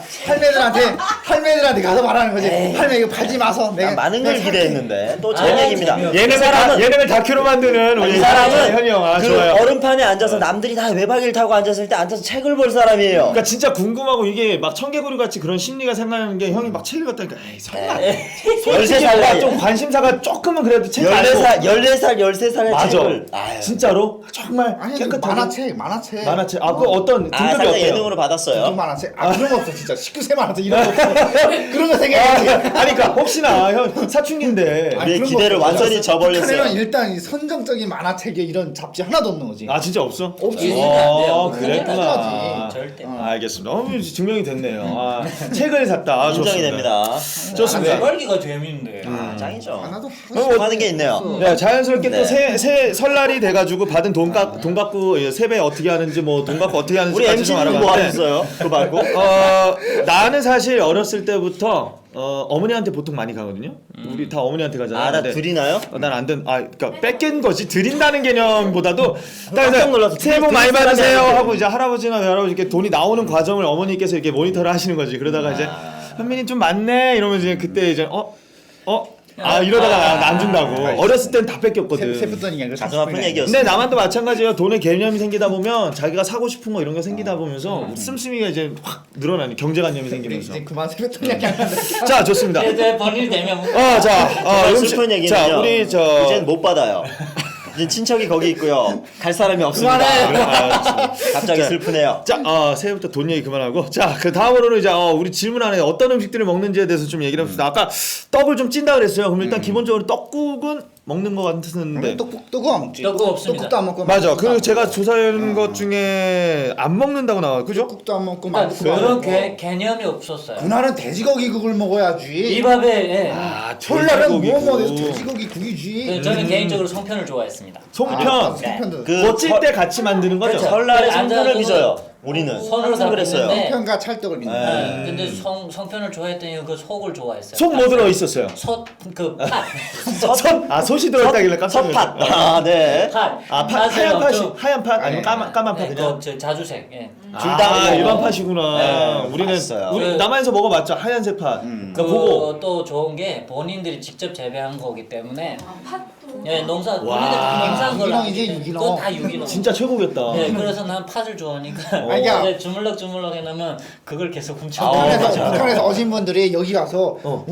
D: 할매들한테 가서 말하는 거지. 할매 이거 팔지 마서.
E: 난 많은 걸
D: 살게.
E: 기대했는데 또 제 얘기입니다.
C: 재미없어.
A: 얘네를 다큐로 만드는 우리
E: 이 사람은
A: 현이 형.
E: 그
A: 좋아요.
E: 얼음판에 앉아서 남들이 다 외박일 타고 앉았을 때 앉아서 책을 볼 사람이에요.
A: 그러니까 진짜 궁금하고 이게 막 청개구리 같이 그런 심리가 생각나는 게 형이 막 책을 갖다니까 에이 설마
E: 13살 나이
A: 좀 관심사가 조금은 그래도 책
E: 14살 13살의
A: 맞아.
E: 책을 아유.
A: 진짜로 정말
D: 아니
A: 깨끗하게
D: 만화책.
A: 만화책. 그 어떤 등급이
E: 살짝
A: 어때요?
E: 예능으로 받았어요.
D: 만화책. 그런 거 없어 진짜. 19세 만화책 이런 거 없어. 그런 거 생각해.
A: 아니 그러니까 혹시나 형 사춘기인데
E: 우리의 기대를 완전히 저버렸어요.
D: 북한에는 일단 이 선정적인 만화책에 이런 잡지 하나도 없는 거지.
A: 아 진짜 없어?
D: 없지.
C: 있으면 안 돼요.
A: 그랬구나.
C: 절대.
A: 알겠습니다. 증명이 됐네요. 책을 샀다.
E: 인정이
A: 좋습니다.
E: 됩니다.
A: 좋습니다.
C: 외발기가 재밌는데.
E: 짱이죠.
D: 나도
E: 하는 게 있네요.
A: 야, 자연스럽게
E: 네.
A: 또 새 설날이 돼가지고 받은 돈 갖고 세배 어떻게 하는지 뭐 돈 갖고 어떻게 하는지
E: 우리
A: 같이 좀
E: MC는 뭐
A: 알아봤는데
E: 하셨어요? 그거 말고?
A: 나는 사실 어렸을 때부터 어머니한테 보통 많이 가거든요. 우리 다 어머니한테 가잖아요.
E: 나
A: 근데
E: 드리나요?
A: 그러니까 뺏긴 거지 드린다는 개념보다도
E: 깜짝 놀라서
A: 새해 복 많이
E: 드릴 사람이
A: 받으세요
E: 아닌데.
A: 하고 이제 할아버지나 외할아버지께 돈이 나오는 과정을 어머니께서 이렇게 모니터를 하시는 거지. 그러다가 이제 현민이 좀 많네 이러면서 이제 그때 이제 이러다가 안 준다고. 어렸을 땐 다 뺏겼거든.
D: 세뱃돈이야.
E: 가슴 아픈 얘기였어.
A: 근데 나만도 마찬가지예요. 돈의 개념이 생기다 보면 자기가 사고 싶은 거 이런 거 생기다 보면서 씀씀이가 이제 확 늘어나는 경제관념이 생기면서.
D: 이제 그만 세뱃돈 이야기 안 한다.
A: 자 좋습니다.
C: 이제 번일 되면
E: 슬픈 얘기는요.
A: 자 우리
E: 이젠 못 받아요. 이제 친척이 거기 있고요. 갈 사람이 없습니다. 갑자기 슬프네요.
A: 자, 새해부터 돈 얘기 그만하고 자, 그 다음으로는 이제 우리 질문 안에 어떤 음식들을 먹는지에 대해서 좀 얘기를 해봅시다. 아까 떡을 좀 찐다 그랬어요. 그럼 일단 기본적으로 떡국은 먹는 것 같았는데
D: 떡국 안 먹지.
C: 떡국 없습니다.
D: 떡국도 안 먹고.
A: 맞아. 그 제가 조사한 것 중에 안 먹는다고 나와, 그죠?
D: 떡국도 안 먹고
C: 그러니까
D: 만두국도 안
C: 그런
D: 먹고.
C: 개념이 없었어요.
D: 그날은 돼지고기국을 먹어야지.
C: 이 밥에
D: 설날은 뭐
A: 돼지고기국.
D: 돼지고기 국이지.
C: 저는 개인적으로 송편을 좋아했습니다.
A: 송편.
D: 송편도.
E: 그
A: 거칠 때 같이 만드는 거죠.
C: 그렇죠.
E: 설날에
C: 앉아서
E: 송편을 빚어요. 우리는
C: 손으로
E: 항상 그랬어요.
C: 잡는데
D: 송편과 찰떡을 믿는.
C: 근데 송편을 좋아했더니 그 속을 좋아했어요.
A: 속 뭐 들어 있었어요?
C: 팥.
A: 솥이 들어있다길래 깜짝
E: 섭팥.
A: 놀랐어요.
E: 네.
C: 팥.
A: 하얀 팥이 하얀 팥 아니면
D: 네.
A: 까만 팥 그냥.
C: 저 자주색. 예.
E: 둘 다
A: 일반 팥이구나.
E: 네,
A: 우리는
E: 맛있어요.
A: 우리 남한에서 먹어봤죠 하얀색 팥.
C: 그또 좋은 게 본인들이 직접 재배한 거기 때문에 예, 농사 본인들 다 농사한 걸로
D: 유기농이지, 유기농.
C: 그거 다 유기농.
A: 진짜 최고겠다.
C: 네, 그래서 난 팥을 좋아하니까
D: 야.
C: 이제 주물럭 해놓으면 그걸 계속 훔쳐.
D: 북한에서 오신 분들이 여기 가서
A: 어.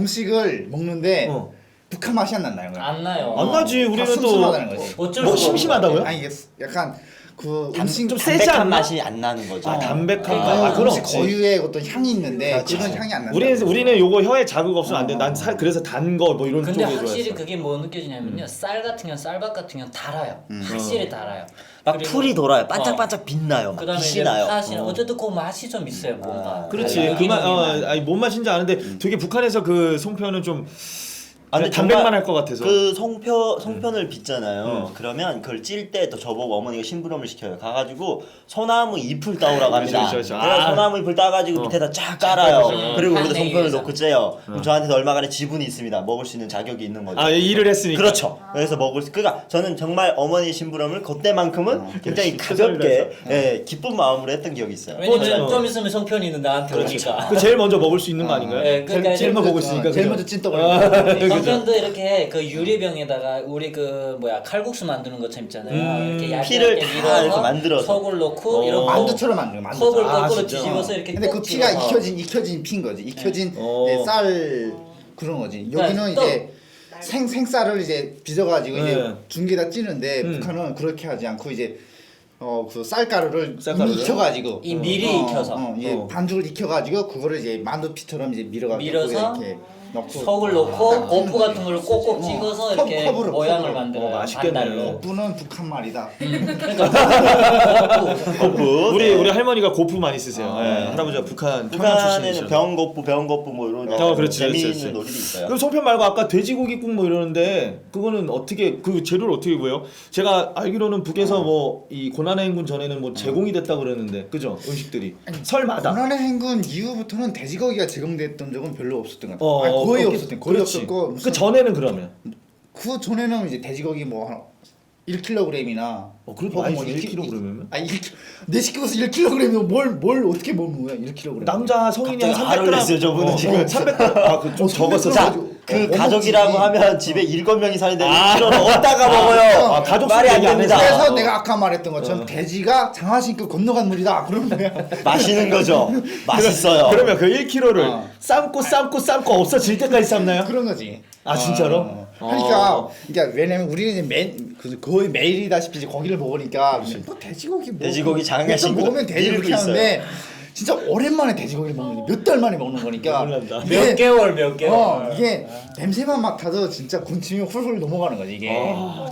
D: 먹는데
A: 어.
D: 북한 맛이 안 난다는 거야.
C: 안 나요.
A: 안 나지. 우리는 또
D: 슴슴하다는 거지.
C: 어쩔
A: 뭐
C: 수가
A: 심심하다고요?
C: 없는
D: 아니 이게 약간 그
A: 좀 세지
E: 담백한
A: 않나?
E: 맛이 안 나는 거죠.
A: 아, 담백한
C: 그러니까
A: 거. 아, 그럼
D: 음식
A: 없지.
D: 고유의 어떤 향이 있는데 그런 향이 안 난다.
A: 우리는 요거 혀에 자극 없으면 안 돼. 난 그래서 단 거 뭐 이런
C: 근데
A: 쪽에
C: 확실히
A: 좋아했어.
C: 그게 뭐 느껴지냐면요. 쌀 같은 경우 쌀밥 같은 경우 달아요. 확실히 달아요.
E: 막
C: 그리고-
E: 풀이 돌아요. 반짝반짝 빛나요. 막
C: 그다음에
E: 빛이
C: 이제
E: 나요.
C: 팥이나 어쨌든 그 맛이 좀 있어요. 뭔가.
A: 그렇지.
C: 달라.
A: 그만
C: 유기농이
A: 아니 뭔 맛인지 아는데 되게 북한에서 그 송편은 좀
E: 아, 근데
A: 담백만
E: 정말
A: 할 것 같아서.
E: 그 송편을 빚잖아요. 그러면 그걸 찔 때 또 저보고 어머니가 심부름을 시켜요. 가가지고 소나무 잎을 따오라고 합니다.
A: 그렇죠.
E: 그래서
A: 아.
E: 소나무 잎을 따가지고 밑에다 쫙 깔아요. 그리고
C: 한
E: 거기다
C: 내기
E: 송편을
C: 위해서.
E: 넣고 째요. 그럼 저한테도 얼마간의 지분이 있습니다. 먹을 수 있는 자격이 있는 거죠.
A: 아 일을 했으니까.
E: 그렇죠. 그래서 그러니까 저는 정말 어머니 심부름을 그때만큼은 굉장히 가볍게, 예, 기쁜 마음으로 했던 기억이 있어요.
C: 왜냐면
A: 어.
C: 좀 있으면 송편이 나한테 오니까.
A: 그 제일 먼저 먹을 수 있는 거 아닌가요?
C: 네, 그러니까
A: 제일 먼저 먹을 수 있으니까.
D: 제일
A: 그죠?
D: 먼저 찐떡을.
C: 송편도 이렇게 그 유리병에다가 우리 그 뭐야 칼국수 만드는 것처럼 있잖아요. 이렇게 얇게
E: 피를
C: 얇게
E: 다
C: 밀어서
E: 이렇게 만들어서.
C: 속을 넣고 이렇게
D: 만두처럼 만드는 거.
C: 컵을
A: 아,
C: 거꾸로
A: 진짜?
C: 뒤집어서 이렇게
D: 근데 그
C: 꼭
D: 피가
C: 집어서.
D: 익혀진 피인 거지. 익혀진
A: 어.
D: 네, 쌀 그런 거지.
C: 그러니까
D: 여기는
C: 또-
D: 이제 생쌀을 이제 빚어가지고
A: 네.
D: 이제 중계다 찌는데 북한은 그렇게 하지 않고 이제 그 쌀가루를
A: 쌀가루를?
D: 이미 익혀가지고
C: 이 미리 익혀서.
D: 이제
A: 어.
D: 반죽을 익혀가지고 그거를 이제 만두피처럼 이제 밀어서
C: 밀어서
D: 넣고
C: 속을 넣고 고프 같은 걸 꼭꼭 찍어서 이렇게
D: 컵으로,
C: 모양을
D: 컵으로.
C: 만들어요.
A: 맛있겠네.
C: 반달로.
D: 고프는 북한 말이다.
C: 그러니까
E: 거부.
A: 우리 할머니가 고프 많이 쓰세요. 예, 할아버지가 북한 평양
E: 북한에는
A: 출신이시죠.
E: 병거부 뭐 이런
A: 그렇지,
E: 재미있는
A: 그렇지.
E: 놀이도 있어요.
A: 그럼 송편 말고 아까 돼지고기국 뭐 이러는데 그거는 어떻게 그 재료를 어떻게 구해요? 제가 알기로는 북에서 뭐 이 고난의 행군 전에는 뭐 제공이 됐다 그러는데 그죠? 음식들이 설마다.
D: 고난의 행군 이후부터는 돼지고기가 제공됐던 적은 별로 없었던 것 같아요.
A: 어,
D: 아니, 거의
A: 없겠-
D: 없었던 거의
A: 그렇지.
D: 없었고
A: 그
D: 무슨
A: 전에는 그러면
D: 그 전에는 이제 돼지고기 뭐 한 1kg이나
A: 그래도 많이 1kg이면?
D: 아니 내 식구에서 1kg이면 뭘 어떻게 먹는 거야 1kg
A: 남자 성인이 한
E: 갑자기
A: 300g
E: 화를 냈어요, 저분은 지금.
A: 300g 아그좀 적었어.
E: 자, 그
D: 어묵지.
E: 가족이라고 하면 집에 7명이 사는데
A: 아.
E: 1kg는 어디다가 먹어요?
A: 아, 가족
E: 말이
A: 수는
E: 안
A: 얘기 안
E: 됩니다.
A: 해서.
D: 그래서 내가 아까 말했던 것처럼 돼지가 장화신급 건너간 물이다 그러는 거야
E: 마시는 거죠. 맛있어요.
A: 그러면 그 1kg를
D: 어.
A: 삶고 없어질 때까지 삶나요?
D: 그런 거지
A: 아, 진짜로?
D: 그러니까 왜냐면 우리는 이제 거의 매일이다시피 이제 고기를 먹으니까 뭐 돼지고기 뭐
E: 돼지고기 장화신급
D: 먹으면 돼지
E: 밀고
D: 그렇게 하는데 진짜 오랜만에 돼지고기를 먹는 몇 달 만에 먹는 거니까
A: 놀란다.
D: 이게-
C: 몇 개월.
D: 이게 냄새만 맡아도 진짜 군침이 훌훌 넘어가는 거지 이게.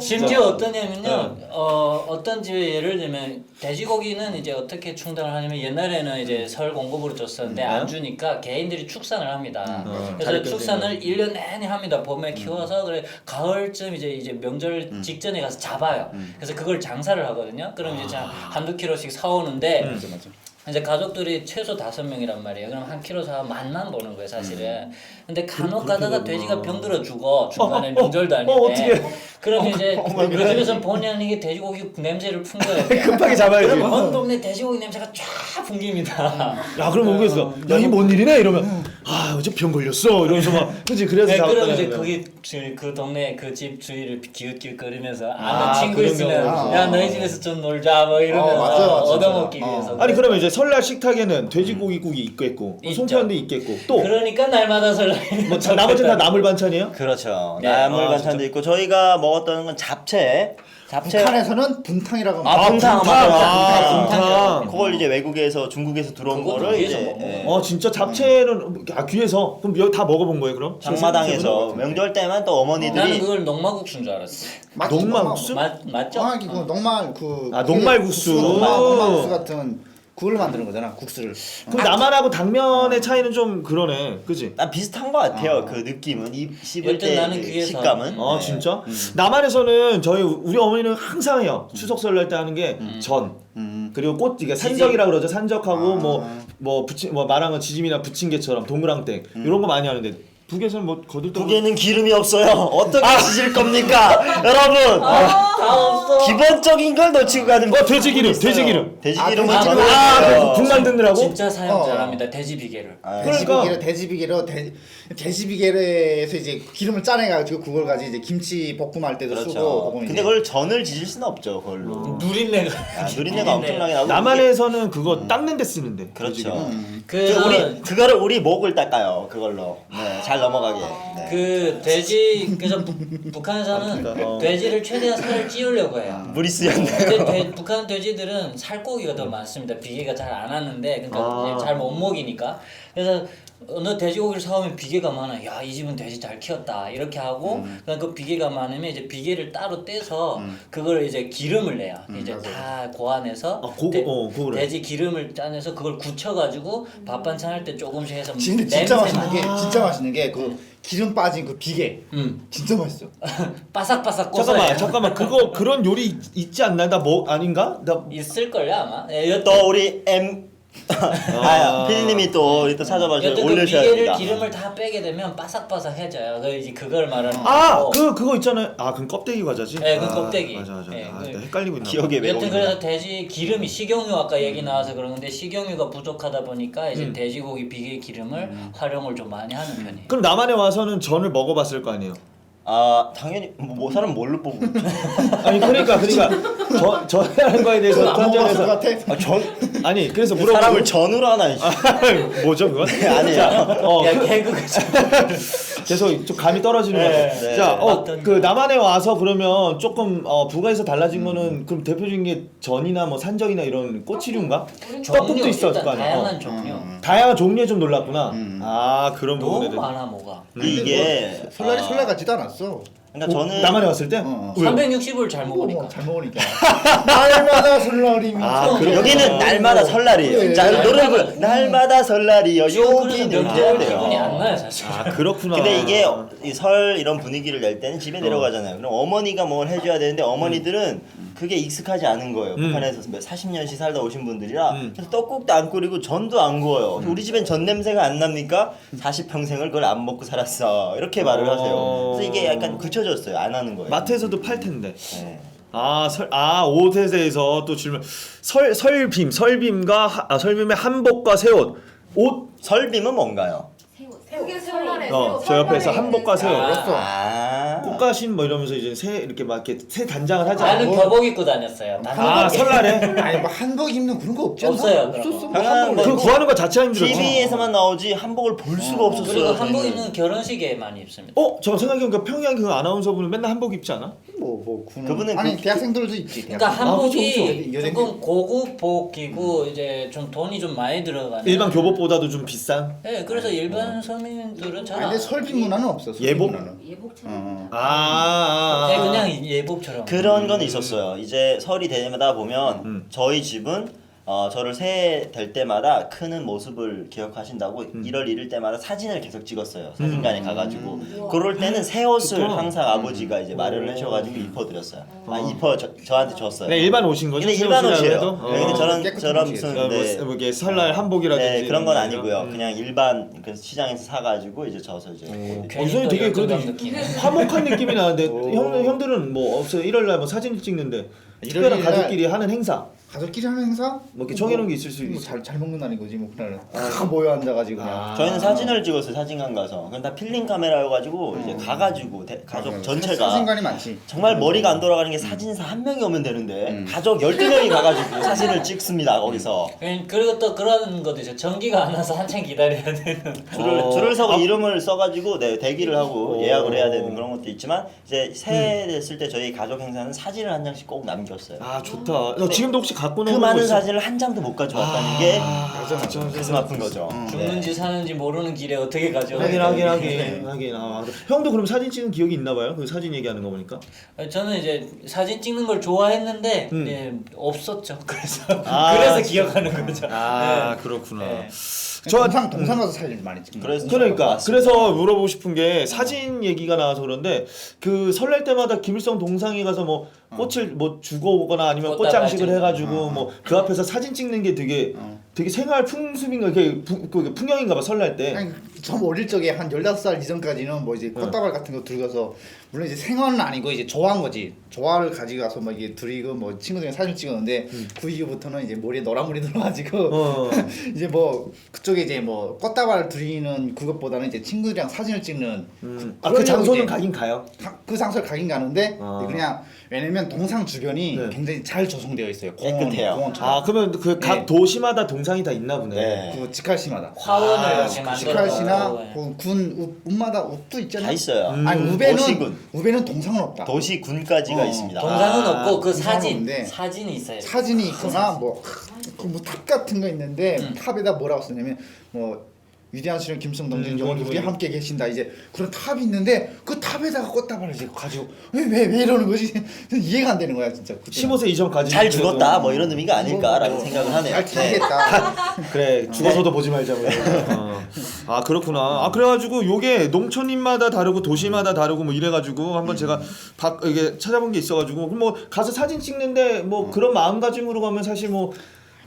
C: 심지어 어떠냐면요. 어떤 집에 예를 들면 돼지고기는 이제 어떻게 충당을 하냐면 옛날에는 이제 설 공급으로 줬었는데 안 주니까 개인들이 축산을 합니다. 그래서
A: 다리
C: 축산을 1년 내내 합니다. 봄에 키워서 그래 가을쯤 이제 명절 직전에 가서 잡아요. 그래서 그걸 장사를 하거든요. 그럼 이제 한두 킬로씩 사오는데
D: 맞아.
C: 이제 가족들이 최소 5명이란 말이에요. 그럼 한 킬로 사면 10,000원 버는 거예요, 사실은. 근데 간혹 가다가 돼지가 병들어 죽어. 중간에 명절도 아닌데.
A: 어떡해.
C: 그럼 이제 그 집에서 본의 아니게 돼지고기 냄새를 풍겨야 돼.
A: 급하게 잡아야지.
C: 그럼 온 동네 돼지고기 냄새가 쫙 풍깁니다.
A: 야 그럼 오겠어. 야이 뭔 일이네 이러면 아 어제 병 걸렸어 이러면서 막 그지 그래서
C: 네, 그럼
A: 잡았다는
C: 이제
A: 거야.
C: 거기 그 동네 그 집 주위를 기웃기웃거리면서
A: 아,
C: 아는 친구
A: 그런
C: 있으면
A: 경우.
C: 야 너희 집에서 좀 놀자 뭐 이러면서
D: 맞아, 맞아,
C: 얻어먹기
D: 맞아.
C: 위해서.
A: 아니 그러면 이제 설날 식탁에는 돼지고기국이 있겠고
C: 있죠.
A: 송편도 있겠고 또
C: 그러니까 날마다 설날.
A: 뭐 나머지는 다 나물 반찬이에요?
E: 그렇죠.
C: 네.
E: 나물
A: 아,
E: 반찬도 있고 저희가 먹었던 건 잡채.
D: 북한에서는 분탕이라고 합니다.
E: 아, 분탕 맞아요.
A: 아,
E: 분탕.
A: 분탕.
E: 그걸 이제 외국에서 중국에서 들어온
C: 그거
E: 거를
C: 위에서
E: 이제
C: 먹는
E: 예,
A: 진짜 잡채는 귀해서 그럼 여기 다 먹어본 거예요 그럼?
E: 장마당에서 명절 때만 또
C: 나는
E: 어머니들이
C: 그걸 농마국수인 줄 알았어.
D: 맞지?
A: 농마국수?
C: 맞죠?
D: 정확히 그 녹말
A: 녹말국수.
D: 녹말국수 같은 그걸 만드는 거잖아 국수를.
A: 그럼 나만하고 당면의 차이는 좀 그러네 그지?
E: 난 비슷한 것 같아요. 그 느낌은 이 씹을
C: 일단
E: 때
C: 나는
E: 그
C: 귀에서.
E: 식감은.
A: 아
E: 네.
A: 진짜? 남한에서는 우리 어머니는 항상 해요 추석 설날 때 하는 게 전 그리고 꽃 이게 산적이라 그러죠 산적하고 뭐 말하면 지짐이나 부침개처럼 동그랑땡 이런 거 많이 하는데 북에서는 뭐 거들떠
E: 북에는 기름이 없어요. 어떻게 씻을 겁니까, 여러분?
C: 다 없어.
E: 기본적인 걸 놓치고 가는 거.
A: 돼지 기름, 돼지 기름.
E: 돼지
D: 아,
E: 기름
D: 돼지 기름.
A: 국 만드느라고?
C: 진짜 사용
D: 어.
C: 잘합니다. 돼지 비계를.
A: 그러니까.
D: 돼지비계에서 이제 기름을 짜내가지고 그걸 가지고 이제 김치 볶음할 때도 쓰고.
E: 그렇죠.
D: 볶으면
E: 근데
D: 이제
E: 그걸 전을 지질 수는 없죠, 그걸로.
C: 누린내가.
E: 누린내가 엄청나게 나고.
A: 남한에서는 그거 닦는 데 쓰는데. 돼지
E: 그렇죠.
A: 기름.
E: 그거를 우리 목을 닦아요. 그걸로. 네, 잘 넘어가게. 네.
C: 그 돼지 그래서 북한에서는 돼지를 최대한 살을 찌우려고 해요.
E: 물이 쓰였네요.
C: 근데 북한 돼지들은 살코기가 더 많습니다. 비계가 잘 안 하는데 그러니까 잘 못 먹이니까. 그래서 어느 돼지고기를 사오면 비계가 많아. 야, 이 집은 돼지 잘 키웠다. 이렇게 하고 그러니까 그 비계가 많으면 이제 비계를 따로 떼서 그걸 이제 기름을 내요. 이제 다 고안해서
A: 그거를.
C: 돼지 기름을 짜내서 그걸 굳혀가지고 밥 반찬 할 때 조금씩 해서
D: 진짜 맛있는 게
C: 냄새
D: 진짜 맛있는 게 그 기름 빠진 그 비계. 진짜 맛있어.
C: 바삭바삭 고소해.
A: 잠깐만 그거 그런 요리 있지 않나? 나 뭐 아닌가? 나
C: 있을걸요 아마. 예,
E: 또 우리 피디님이 또 우리 또 찾아봐 주셔서
C: 여튼 그
E: 올려주셔야
C: 비계를
E: 됩니다.
C: 기름을 다 빼게 되면 바삭바삭해져요. 그 이제 그걸 말하는 거고.
A: 그거 있잖아요. 그럼 껍데기 과자지?
C: 네, 그 껍데기.
A: 맞아.
C: 네,
A: 나
C: 그-
A: 헷갈리고 있나.
E: 기억에
C: 여튼
E: 왜곡이
C: 그래서 돼지 기름이 식용유 아까 얘기 나와서 그러는데 식용유가 부족하다 보니까 이제 돼지고기 비계 기름을 활용을 좀 많이 하는 편이에요.
A: 그럼 남한에 와서는 전을 먹어봤을 거 아니에요?
E: 당연히 뭐 사람 뭘로 뽑고
A: 아니 그러니까 전이라는 거에 대해서
D: 안 먹었을 것
A: 던전에서
D: 같아.
E: 전
A: 아니 그래서 물어보고
E: 사람을 전으로 하나
A: 뭐죠 그건?
E: 아니에요.
C: 야 개그가
A: 계속 좀 감이 떨어지는 것 같아요.
E: 네.
A: 자,
C: 맞던
A: 그 남한에 와서 그러면 조금 부가에서 달라진 거는 그럼 대표적인 게 전이나 뭐 산적이나 이런 꼬치류인가? 떡국도 있었을
C: 일단
A: 거 아니야.
C: 다양한 종류.
A: 다양한 종류에 좀 놀랐구나. 아 그런
C: 너무
A: 부분에 대해.
C: 많아 뭐가.
E: 이게
D: 설날 같지도 않았어.
E: 그러니까 저는
A: 남한에 왔을 때?
D: 어.
A: 왜요?
C: 360을 잘 먹으니까.
D: 잘 먹으니까. 날마다 설날이면.
A: 그래.
E: 여기는 날마다 설날이에요.
D: 그래.
E: 자, 노래 불러. 날마다 설날이요.
C: 그래서
E: 여기는
C: 명절
E: 이래야
C: 기분이 안
E: 돼요.
C: 나요 사실.
A: 그렇구나.
E: 근데 이게 이 설 이런 분위기를 낼 때는 집에 내려가잖아요. 그럼 어머니가 뭘 해줘야 되는데 어머니들은 그게 익숙하지 않은 거예요. 북한에서 40년씩 살다 오신 분들이라 그래서 떡국도 안 끓이고 전도 안 구워요. 우리 집엔 전 냄새가 안 납니까? 40평생을 그걸 안 먹고 살았어. 이렇게 말을 하세요. 그래서 이게 약간 굳혀졌어요. 안 하는 거예요.
A: 마트에서도 팔 텐데.
E: 네.
A: 옷에 대해서 또 질문. 설빔과 설빔의 한복과 새옷. 옷
E: 설빔은 뭔가요?
F: 그게 설날에
A: 저 옆에서 한복과 새옷. 꽃가신 뭐 이러면서 이제 새 이렇게 막 이렇게 새 단장을 하잖아.
C: 나는 교복 입고 다녔어요.
A: 설날에
D: 아니 뭐 한복 입는 그런 거 없지 않나?
C: 없어요,
D: 없었어.
C: 그런
D: 뭐
E: 거.
D: 한복을
A: 그
D: 입고.
A: 구하는 거 자체가 힘들었지.
E: TV에서만 나오지 한복을 볼 수가 없었어요.
C: 그리고 한복
E: 저희는.
C: 입는 결혼식에 많이 입습니다.
A: 저 생각해보니까 평양 그 아나운서분은 맨날 한복 입지 않아?
E: 그분은
D: 아니
E: 그-
D: 대학생들도 있지.
C: 그러니까
D: 대학생.
C: 한복이
D: 그쵸.
C: 조금 고급복이고 이제 좀 돈이 좀 많이 들어가는.
A: 일반 교복보다도 좀 비싼.
C: 네, 그래서 일반 서민들은 잘
D: 아니 근데 설비 문화는 없어. 설비
A: 예복?
D: 문화는.
F: 예복처럼
C: 네, 그냥 예복처럼.
E: 그런 건 있었어요. 이제 설이 되마다 보면 저희 집은 저를 새해 될 때마다 크는 모습을 기억하신다고 1월 1일 때마다 사진을 계속 찍었어요. 사진관에 가가지고 그럴 때는 새 옷을 항상 아버지가 이제 마련을 하셔가지고 입혀드렸어요. 저한테 줬어요.
A: 네, 일반 옷인 거죠?
E: 근데
A: 새
E: 일반
A: 옷이라고
E: 옷이에요.
A: 해도?
E: 네, 근데 저런
D: 깨끗한
E: 무슨
A: 뭐 이게 설날 한복이라든지
E: 네, 그런 건
A: 이런 거
E: 아니고요. 그냥 일반 그 시장에서 사가지고 이제 져서 이제
C: 괜히
A: 선생님
C: 또
A: 되게 그래도
C: 열등감 느끼네.
A: 화목한 느낌이 나는데 형들은 뭐 없어요? 1월날 뭐 사진 찍는데 특별한
D: 1월 1일
A: 가족끼리 하는 행사
D: 가족끼리 하는 행사?
A: 뭐 이렇게 정해놓은 게 있을 수
D: 뭐
A: 있어.
D: 잘 먹는 날인 거지 뭐 그날은. 다 모여 앉아가지고 그냥.
E: 저희는 사진을 찍었어요. 사진관 가서. 그건 다 필름 카메라여가지고 이제 가가지고 가족 전체가
D: 사진관이 많지.
E: 정말 머리가 안 돌아가는 게 사진사 한 명이 오면 되는데 가족 12명이 가가지고 사진을 찍습니다. 거기서
C: 그리고 또 그런 것도 있어요. 전기가 안 와서 한참 기다려야 되는.
E: 줄을 서고 이름을 써가지고 대기를 하고 예약을 해야 되는 그런 것도 있지만 이제 새해 됐을 때 저희 가족 행사는 사진을 한 장씩 꼭 남겼어요.
A: 좋다. 지금도 혹시 갖고
E: 그
A: 놓은 거
E: 많은
A: 있어?
E: 사진을 한 장도 못 가져왔다는 게
A: 맞아.
E: 가슴 아픈 거죠.
C: 죽는지 사는지 모르는 길에 어떻게 가죠?
A: 하긴. 형도 그럼 사진 찍은 기억이 있나 봐요? 그 사진 얘기하는 거 보니까.
C: 저는 이제 사진 찍는 걸 좋아했는데 예, 없었죠. 그래서
A: 진짜.
C: 기억하는 거죠.
A: 그렇구나.
C: 네.
D: 동상 가서 사진 많이 찍는.
A: 그러니까 그래서 물어보고 싶은 게 사진 얘기가 나와서 그런데 그 설날 때마다 김일성 동상에 가서 뭐 꽃을 뭐 주고 오거나 아니면
C: 꽃다발
A: 꽃장식을
C: 찍고.
A: 해가지고 뭐 그 앞에서 사진 찍는 게 되게 되게 생활 풍습인가 이게 풍경인가봐 설날 때.
D: 아니, 전 어릴 적에 한 15살 이전까지는 뭐 이제 꽃다발 같은 거 들고서 물론 이제 생활은 아니고 이제 좋아한 거지. 좋아를 가지고 가서 뭐 이게 드리고 뭐 친구들이랑 사진 찍었는데 그 이후부터는 이제 머리에 노란물이 들어가지고 이제 뭐 그쪽에 이제 뭐 꽃다발 드리는 그것보다는 이제 친구들이랑 사진을 찍는
A: 그 장소는
D: 이제
A: 가긴 가요.
D: 그 장소를 가긴 가는데
A: 아.
D: 그냥 왜냐면 동상 주변이
A: 네.
D: 굉장히 잘 조성되어 있어요.
E: 깨끗해요.
D: 공원처럼.
A: 아 그러면 그 각
D: 네.
A: 도시마다 동상이 다 있나 보네.
E: 네.
D: 그 직할시마다.
C: 화원을
A: 아,
C: 이렇게 만들어.
D: 직할시나
C: 네.
D: 군 읍마다 읍도 있잖아요.
E: 다 있어요.
D: 아니 우배는
E: 도시군.
D: 우배는 동상은 없다.
E: 도시군까지가 있습니다.
C: 동상은
A: 아,
C: 없고 그
D: 동상은
C: 사진
D: 없는데
C: 사진이 있어요.
D: 사진이 있거나 뭐 탑 같은 거 있는데 탑에다 뭐라고 쓰냐면 뭐 위대한 수령 김성동진 영원히 우리 함께 계신다 이제 그런 탑이 있는데 그 탑에다가 꽃다발을 이제 가지고 왜 이러는 거지 이해가 안 되는 거야 진짜.
A: 15세 이전까지
E: 잘 죽었다 뭐 이런 의미가 아닐까라는
D: 뭐,
E: 생각을 하네요.
D: 잘 지내겠다.
A: 그래 죽어서도 보지 말자고. 아 그렇구나. 아 그래가지고 요게 농촌인마다 다르고 도시마다 다르고 뭐 이래가지고 한번 제가 이게 찾아본 게 있어가지고 그럼 뭐 가서 사진 찍는데 뭐 그런 마음가짐으로 가면 사실 뭐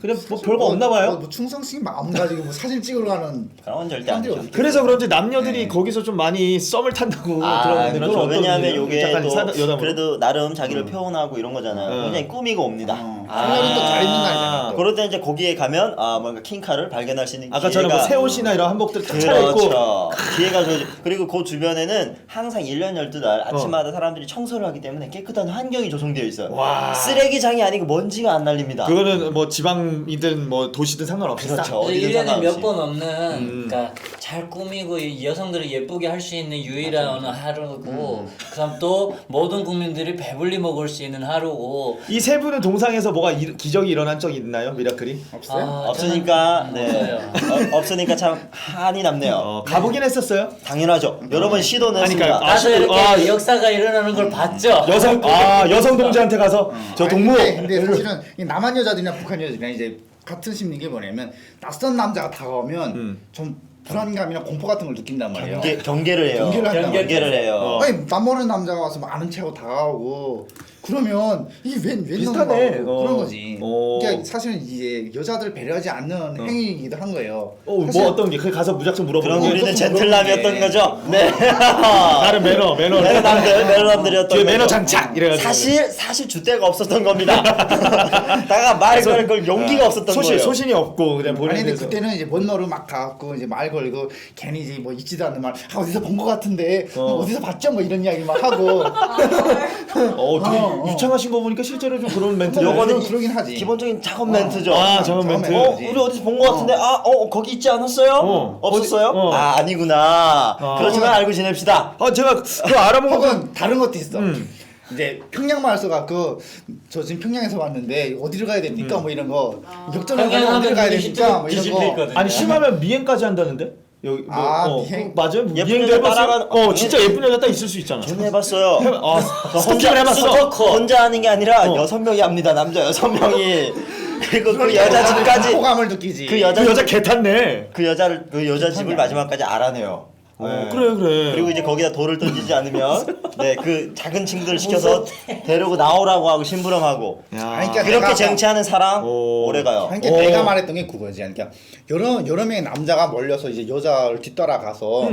A: 그냥 뭐 별거 없나 봐요.
D: 뭐 충성심 마음 가지고 뭐 사진 찍으러 가는
E: 그런 건 절대 안
D: 사람들이
E: 되죠.
D: 어디
A: 그래서 그런지 남녀들이
D: 네.
A: 거기서 좀 많이 썸을 탄다고 들었는데
E: 그렇죠.
A: 그건 어떤
E: 왜냐하면
A: 일이에요?
E: 요게
A: 약간
E: 또
A: 여담으로.
E: 그래도 나름 자기를 표현하고 이런 거잖아요. 굉장히 꾸미고 옵니다.
D: 설날은 또 잘 입는 날이잖아. 또.
E: 그럴 때 이제 거기에 가면 뭔가 킹카를 발견할 수 있는
A: 아까처럼 뭐 새 옷이나 이런 한복들 딱 차려입고
E: 그렇죠. 기회가 좋죠. 그리고 그 주변에는 항상 1년 12달 아침마다 사람들이 청소를 하기 때문에 깨끗한 환경이 조성되어 있어요.
A: 와.
E: 쓰레기장이 아니고 먼지가 안 날립니다.
A: 그거는 뭐 지방이든 뭐 도시든 상관없어.
E: 그렇죠.
C: 그래서
E: 어디든
C: 1년에
E: 상관없이.
C: 몇 번 없는 그러니까 잘 꾸미고 이 여성들을 예쁘게 할 수 있는 유일한 어느 하루고 그다음 또 모든 국민들이 배불리 먹을 수 있는 하루고
A: 이 세 분은 동상에서 뭐가 기적이 일어난 적이 있나요? 미라클이?
D: 없어요?
E: 없으니까
C: 저는 없어요.
E: 없으니까 참 한이 남네요.
A: 가보긴 했었어요.
E: 당연하죠. 여러 번 시도는
A: 아니,
E: 했습니다.
A: 그러니까
C: 나도 이렇게 역사가 일어나는 걸 봤죠.
A: 여성 동지한테 가서 저 동무.
D: 근데 사실은 이 남한 여자들이나 북한 여자들이나 이제 같은 심리인 게 뭐냐면 낯선 남자가 다가오면 좀 불안감이나 공포 같은 걸 느낀단 말이에요.
E: 경계를 해요.
D: 경계를 한단 말이에요.
E: 경계를 해요.
D: 아니 남 모르는 남자가 와서 뭐 아는 체하고 다가오고 그러면 이게 웬
A: 비슷하네.
D: 그런 거지.
A: 어.
D: 그러니까 사실은 이제 여자들 배려하지 않는 행위이기도 한 거예요.
A: 뭐
D: 사실
A: 어떤 게? 그 가서 무작정 물어보는
E: 그럼
A: 거.
E: 우리는 젠틀남이었던 거죠. 네.
A: 나름 매너.
E: 매너남들이었던
A: 뒤에
E: 거죠.
A: 매너 장착 이래가지고.
E: 사실 주대가 없었던 겁니다. 다가 말 거는 걸 용기가 없었던 거예요.
A: 소신이 없고 그냥
D: 아니
A: 본인에
D: 근데
A: 대해서.
D: 그때는 이제 먼 너로 막 가갖고 이제 말 걸고 괜히 이제 뭐 있지도 않는 말 어디서 본 거 같은데 어디서 봤죠 뭐 이런 이야기 막 하고
A: 되게 유창하신 거 보니까 실제로 좀 그런 멘트.
E: 요거는
D: 그러긴 하지.
E: 기본적인 작업 멘트죠.
A: 작업 멘트.
E: 우리 어디서 본 거 같은데 거기 있지 않았어요? 없었어요?
A: 어디?
E: 아니구나. 그렇지만 알고 지냅시다.
A: 제가 그거 알아본 거.
D: 혹은 다른 것도 있어. 이제 평양말 써갖고 저 지금 평양에서 왔는데 어디로 가야 됩니까? 뭐 이런 거 역전을 가면
C: 평양하면
D: 어디로 가야
C: 눈이
D: 됩니까? 뭐 이런
C: 뒤집혀
D: 거.
C: 있거든요.
A: 아니 심하면 미행까지 한다는데? 여기 뭐,
D: 미행?
A: 맞아요?
E: 예쁜
A: 미행도
E: 여자
A: 해봤어요?
E: 따라가는-
A: 진짜 예쁜 여자 딱 있을 수 있잖아.
E: 저는 해봤어요.
A: 스토킹을 해봤어.
E: 혼자 하는 게 아니라 6명이 합니다. 남자 6명이. 그리고 그 여자 집까지
D: 호감을 느끼지.
E: 그 여자
A: 그 여자 개 탔네.
E: 그 여자 집을 마지막까지 알아내요. 네.
A: 그래.
E: 그리고 이제 거기다 돌을 던지지 않으면 그 작은 친구들 시켜서 데리고 나오라고 하고 심부름하고
D: 아니, 그러니까
E: 그렇게
D: 내가-
E: 쟁취하는 사랑 오래가요.
D: 그러니까 내가 말했던 게 그거지. 그러니까 여러 명의 남자가 몰려서 이제 여자를 뒤따라가서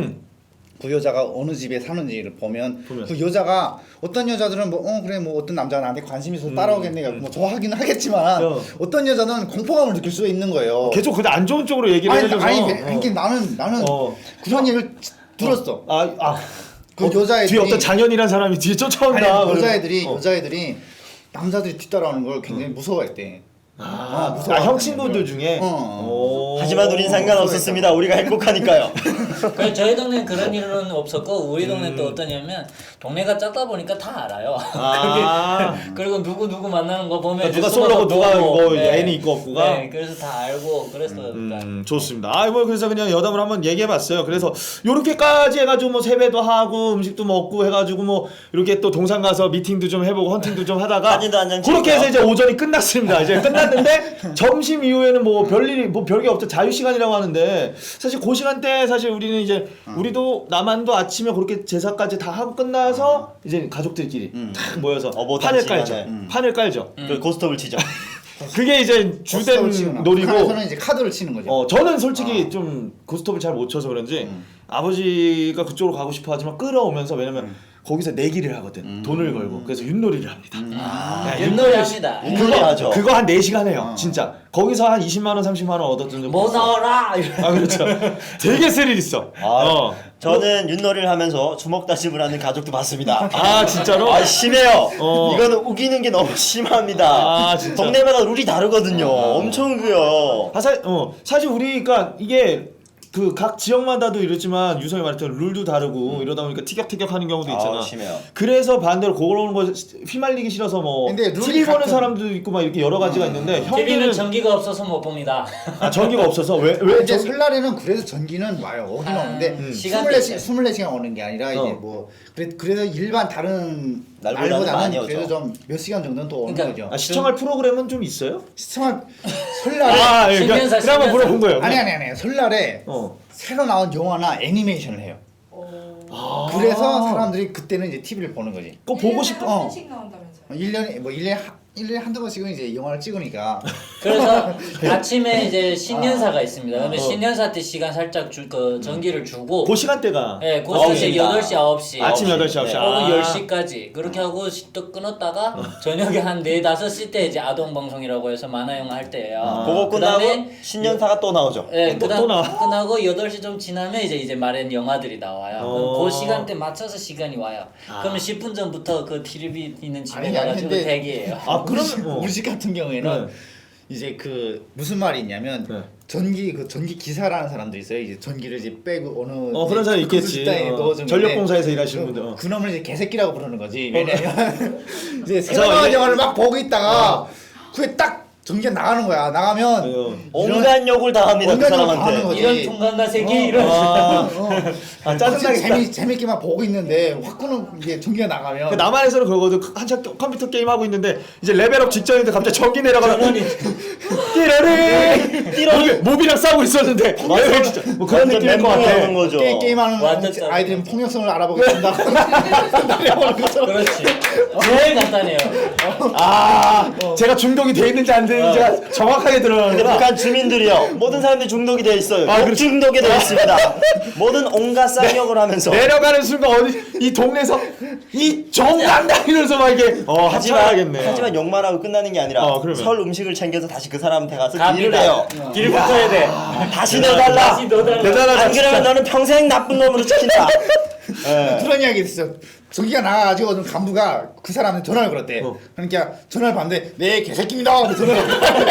D: 그 여자가 어느 집에 사는지를 보면 그 여자가 어떤 여자들은 그래 뭐 어떤 남자가 나한테 관심 있어서 따라오겠네 뭐 좋아하긴 하겠지만 어떤 여자는 공포감을 느낄 수 있는 거예요.
A: 계속 근데 안 좋은 쪽으로 얘기를 해줘서.
D: 그러니까 나는 그런 얘기를 들었어. 그 여자애들이
A: 뒤에 어떤 장현이란 사람이 뒤에 쫓아온다.
D: 아니, 여자애들이 남자들이 뒤따라오는 걸 굉장히 무서워했대.
A: 형 친구들 중에.
E: 하지만 우린 상관없었습니다. 우리가 행복하니까요.
C: 그래서 저희 동네는 그런 일은 없었고 우리 동네는 또 어떠냐면 동네가 작다 보니까 다 알아요. 그리고 누구 만나는 거 보면
A: 누가
C: 이제
A: 솔로고
C: 숨어서
A: 누가
C: 보고,
A: 뭐 애인이 있고 없고가.
C: 네, 그래서 다 알고 그랬었다.
A: 좋습니다. 뭐 그래서 그냥 여담을 한번 얘기해봤어요. 그래서 요렇게까지 해가지고 뭐 세배도 하고 음식도 먹고 해가지고 뭐 이렇게 또 동산 가서 미팅도 좀 해보고 헌팅도 좀 하다가
E: 사진도 한 장
A: 그렇게 해서
E: 찍고요.
A: 이제 오전이 끝났습니다. 이제 끝났는데 점심 이후에는 뭐 별일이 뭐 별게 없죠. 자유 시간이라고 하는데 사실 그 시간대 사실 우리는 이제 우리도 남한도 아침에 그렇게 제사까지 다 하고 끝나서 이제 가족들끼리 탁 모여서 판을
E: 어버단치
A: 깔죠.
E: 간에.
A: 판을 깔죠.
E: 그 고스톱을 치죠.
A: 그게 이제
D: 고스톱을 치거나.
A: 주된 놀이고.
D: 북한에서는 이제 카드를 치는 거죠.
A: 저는 솔직히 좀 고스톱을 잘 못 쳐서 그런지 아버지가 그쪽으로 가고 싶어 하지만 끌어오면서 왜냐면 거기서 내기를 하거든. 돈을 걸고. 그래서 윷놀이를 합니다. 야,
C: 윷놀이 합니다.
E: 윷놀이 하죠.
A: 그거 한 4시간 해요. 진짜. 거기서 한 20만 원, 30만 원 얻었던 적.
C: 뭐 나와라!
A: 아 그렇죠. 되게 스릴 있어.
E: 저는 윷놀이를 하면서 주먹 다짐을 하는 가족도 봤습니다.
A: 아 진짜로?
E: 아 심해요.
A: 어.
E: 이거는 우기는 게 너무 심합니다.
A: 아, 진짜?
E: 동네마다 룰이 다르거든요. 엄청 그요.
A: 사실 우리가 이게 그 각 지역마다도 이렇지만 유성이 말했던 룰도 다르고 이러다 보니까 티격태격하는 경우도 있잖아.
E: 아, 심해요.
A: 그래서 반대로 그런 거 휘말리기 싫어서 뭐
D: 근데 룰이
A: TV 보는
D: 같은-
A: 사람도 있고 막 이렇게 여러 가지가 있는데
C: TV는
A: 형들은
C: 전기가 없어서 못 봅니다.
A: 전기가 없어서 왜
D: 이제 설날에는 그래서 전기는 와요. 오긴 오는데
C: 시간대
D: 24시간 오는 게 아니라 이제 뭐 그래서 일반 다른
E: 날보다는 많이
D: 날보다는
E: 오죠.
D: 그래도 좀 몇 시간 정도는 또 오는
C: 그러니까
D: 거죠.
A: 시청할 프로그램은 좀 있어요?
D: 시청할 설날에
A: 예,
C: 신년사,
A: 그래 한번
C: 신년사.
A: 물어본 거예요.
D: 아니 설날에 새로 나온 영화나 애니메이션을 해요. 그래서 사람들이 그때는 이제 TV를 보는 거지.
A: 그거 보고 싶어.
F: 한 번씩 나온다면서요.
D: 1년에 한두 번씩은 이제 영화를 찍으니까
C: 그래서 아침에 이제 신년사가 있습니다. 그러면
A: 어.
C: 신년사 때 시간 살짝 그 전기를 주고
A: 그 시간대가
C: 네, 그 시간대 8시, 9시
A: 아침 8시, 9시.
C: 혹은
A: 아.
C: 10시까지 그렇게 하고 또 끊었다가 저녁에 한 4, 5시 때 이제 아동방송이라고 해서 만화영화 할 때예요.
E: 그거 끝나고
C: 그다음에
E: 신년사가 또 나오죠.
C: 네,
A: 또
C: 그다음
A: 나와.
C: 끝나고 8시 좀 지나면 이제 마련 영화들이 나와요. 그럼 그 시간대 맞춰서 시간이 와요. 그러면 10분 전부터 그 TV 있는 집에
D: 아니,
C: 가가지고
D: 근데-
C: 대기해요.
A: 아 그러면
D: 우리 집 같은 경우에는
A: 네.
D: 이제 그 무슨 말이 있냐면
A: 네.
D: 전기 기사라는 사람도 있어요. 이제 전기를 이제 빼고 어느
A: 그런 사람 있겠지.
D: 식당에 넣어주는데
A: 전력공사에서 일하시는 분들.
D: 그놈을 이제 개새끼라고 부르는 거지. 왜냐면 이제
A: 저
D: 새로 나온
A: 이게-
D: 영화를 막 보고 있다가 그게 딱 전기가 나가는 거야. 나가면
E: 온갖 욕을 다 합니다. 그
D: 온갖 욕을 다
E: 사람한테.
D: 하는 거지.
C: 이런 통관과 세계 이런
A: 짜증나겠다.
D: 재밌게만 보고 있는데 화끈은 이게 전기가 나가면
A: 그 남한에서는 그러거든. 한참 컴퓨터 게임 하고 있는데 이제 레벨업 직전인데 갑자기 전기 내려가면 띠러리 모비랑 싸우고 있었는데 왜 진짜 뭐 그런
E: 완전
A: 느낌일 것
E: 멘붕이
A: 같아.
E: 오는 거죠.
D: 게임하는
C: 완전 짜증나.
D: 아이들은 폭력성을 알아보겠습니다. 날려보는 것처럼.
C: 그렇지. 제일 간단해요.
A: 제가 중독이 돼 있는지 안 되는지가 정확하게
E: 근데
A: 드러나는구나.
E: 북한 주민들이요. 모든 사람들이 중독이 되어 있어요.
A: 아,
E: 욕
A: 그렇지.
E: 중독이 되어 있습니다. 모든 온갖 쌍욕을 하면서.
A: 내려가는 순간 어디 이 동네에서 이 정당당 이러면서 막 이게 합쳐야겠네.
E: 하지만 욕만 하고 끝나는 게 아니라
A: 그러면.
E: 설 음식을 챙겨서 다시 그 사람한테 가서 딜을
C: 갑니다.
E: 해요.
C: 길 붙어야 돼.
E: 다시 넣어달라.
C: 다시 넣어달라.
A: 대단하다.
E: 안 그러면 너는 평생 나쁜 놈으로 찍힌다. 예.
D: 그런 이야기 있어. 전기가 나가지고 어떤 간부가 그 사람한테 전화를 걸었대. 그러니까 전화를 받는데 네 개새끼입니다. 하고 전화를 걸었대.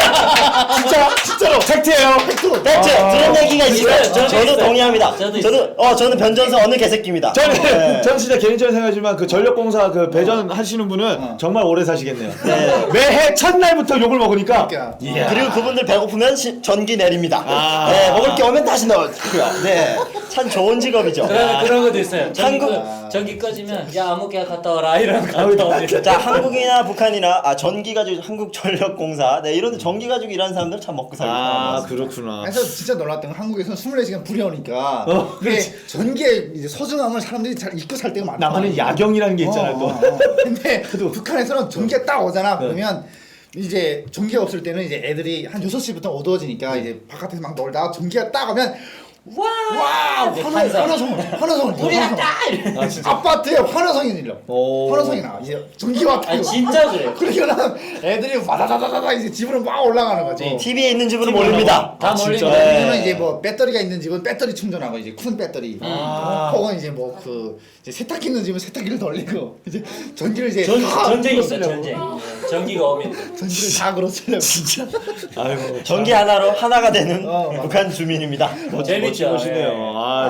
D: 진짜로 팩트예요. 팩트.
E: 팩트 들은 얘기가 있어요.
C: 저도
E: 저도
C: 있어요.
E: 동의합니다.
C: 저도
E: 저는 변전서 어느 개새끼입니다.
A: 전 진짜 개인적인 생각이지만 그 전력공사 그 배전 하시는 분은 정말 오래 사시겠네요. 매해 첫날부터 욕을 먹으니까.
D: 그러니까.
A: 이야.
E: 그리고 그분들 배고프면 전기 내립니다. 네, 먹을 게 오면 다시 넣고요. 네, 참 좋은 직업이죠.
C: 그런 것도 있어요.
E: 한국-
C: 전기 꺼지면 야 아무개야 갔다 와라 이런 거 갔다 옵니다.
E: 자, 한국이나 북한이나 전기 가지고 한국전력공사, 네 이런 전기 가지고 일하는 사람들 참 먹고 살기 편합니다.
A: 그렇구나.
D: 그래서 진짜 놀랐던 건 한국에서는 24시간 불이 오니까 그게 전기의 이제 소중함을 사람들이 잘 잊고 살 때가 많다.
A: 나만은 야경이라는 게 있잖아요 또.
D: 근데 북한에서는 전기가 딱 오잖아. 그러면 이제 전기가 없을 때는 이제 애들이 한 6시부터 어두워지니까 이제 바깥에서 막 놀다가 전기가 딱 오면 와! 환호성을
C: 우리 왔다!
D: 아파트에 환호성이 들려.
A: 오.
D: 환호성이 나. 이제 전기가 왔다.
C: 아니 진짜 그래요.
D: 그러니까 애들이 와다다다다 이제 집으로 막 올라가는 거지.
E: TV에 있는 집으로 몰립니다.
C: 다 몰리고
D: 이거는 이제 뭐 배터리가 있는 집은 배터리 충전하고 이제 큰 배터리. 혹은 이제 뭐 그 이제 세탁기 있는 집은 세탁기를 돌리고 이제 전기를 이제 다
C: 전쟁입니다.
D: 끌어쓰려고.
C: 전쟁. 전기가 오면
D: 전기를 다 끌어쓰려고. 진짜.
A: 아이고.
E: 전기 하나로 하나가 되는 북한 주민입니다.
C: 재밌죠.
A: 멋지네요.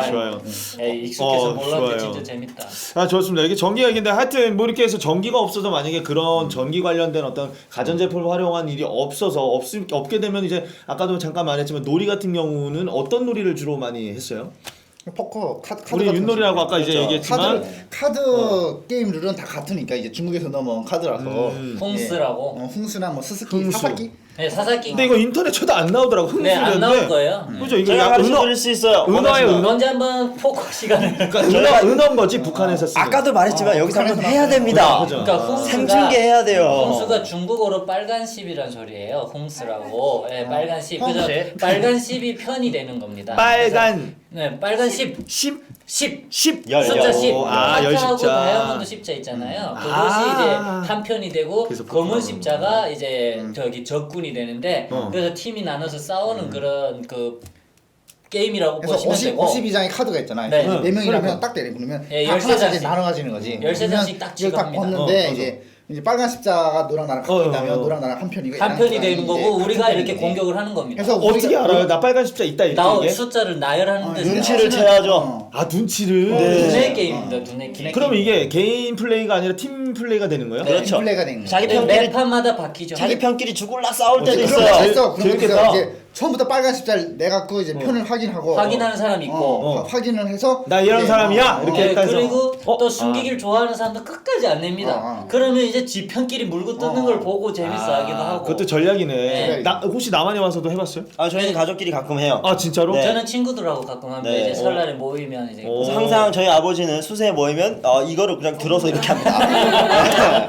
A: 좋아요.
C: 에이, 익숙해서 몰랐는데
A: 좋아요.
C: 진짜 재밌다.
A: 좋습니다. 이게 전기가 얘기인데 하여튼 뭐 이렇게 해서 전기가 없어서 만약에 그런 전기 관련된 어떤 가전제품을 활용한 일이 없게 되면 이제 아까도 잠깐 말했지만 놀이 같은 경우는 어떤 놀이를 주로 많이 했어요?
D: 포커 카드
A: 우리
D: 같은
A: 윷놀이라고
D: 거.
A: 아까 이제
E: 그렇죠.
A: 얘기했지만
D: 카드 게임 룰은 다 같으니까 이제 중국에서 넘어온 카드라서
C: 홍스라고.
D: 홍수나 뭐 스스키
A: 홍수.
D: 사사키
C: 네, 사사키.
A: 근데 이거 인터넷 쳐도 안 나오더라고.
C: 네, 안 나올 거예요.
A: 그죠? 이거
E: 제가
A: 약간
E: 가르쳐 드릴 수 있어요.
A: 은어예요, 은어?
C: 언제 한번 포커 시간을.
A: 그러니까 은어인 거지 북한에서 쓰는.
E: 아까도 말했지만 여기서 한번 해야 됩니다.
A: 그죠.
C: 그러니까 홍수가
E: 생중계해야 돼요.
C: 홍수가 중국어로 빨간 십이란 소리예요. 홍수라고. 예, 빨간 십. 그래서
D: 홍수.
C: 빨간 십이 편이 되는 겁니다.
A: 빨간
C: 네, 빨간 십.
A: 10
C: 10
E: 열,
C: 숫자
E: 열.
C: 10
A: 아, 열
C: 하트하고
A: 십자.
C: 다이아몬드 십자 있잖아요. 그것이
A: 아.
C: 이제 한 편이 되고
A: 그래서
C: 검은
A: 포커.
C: 십자가 이제 저기 적군이 되는데
A: 어.
C: 그래서 팀이 나눠서 싸우는 그런 그 게임이라고
D: 그래서
C: 보시면
D: 50,
C: 되고
D: 52장의 카드가 있잖아요.
C: 네.
D: 네 명이라면
A: 그러니까.
D: 딱 때려 그러면
C: 예,
D: 다
C: 13
D: 하나씩
C: 장씩.
D: 나눠가지는 거지.
C: 13장씩 딱
D: 이걸 딱
C: 지급합니다.
D: 벗는데
A: 그죠.
D: 이제 빨간 십자가 노랑 나랑 갖고 있다면
A: 어.
D: 노랑 나랑 한 편이고
C: 한 편이
D: 얘랑
C: 되는
D: 이제
C: 거고 우리가
D: 같은
C: 이렇게
D: 편이지.
C: 공격을 하는 겁니다.
D: 그래서
A: 어떻게
D: 우리가-
A: 알아요? 나 빨간 십자 있다 이렇게
C: 나
A: 이게?
C: 숫자를 나열하는 데서
E: 눈치를
C: 나오는
E: 채야죠.
A: 아 눈치를.
C: 눈의 게임입니다. 눈의 게임.
A: 그러면 이게 개인 플레이가 아니라 팀 플레이가 되는 거예요?
E: 그렇죠.
D: 플레이가 되는 거야.
E: 자기
C: 네,
E: 편끼리
C: 매판마다 바뀌죠.
E: 자기 편끼리 죽을라 싸울 때도
A: 그런
D: 그런
E: 있어요.
D: 거 있어. 그런 거
A: 재밌겠다.
D: 있어. 이제 처음부터 빨간 십자를 내 갖고 이제 편을 확인하고
C: 확인하는 사람이 있고
A: 어.
D: 확인을 해서
A: 나 이런
D: 이제,
A: 사람이야? 이렇게
C: 네,
A: 했다 해서.
C: 그리고
A: 어?
C: 또 숨기기를 좋아하는 사람도 끝까지 안 냅니다. 그러면 이제 지 편끼리 물고 뜯는 걸 보고 재밌어하기도 하고.
A: 그것도 전략이네.
C: 네.
A: 나 혹시 남한에 와서도 해봤어요?
E: 아 저희는 가족끼리 가끔 해요.
A: 아 진짜로?
E: 네.
C: 저는 친구들하고 가끔 합니다.
E: 네.
C: 이제 설날에 모이면 이제
A: 오.
E: 그래서 항상 저희 아버지는 수세에 모이면 이거를 그냥 들어서 이렇게 합니다.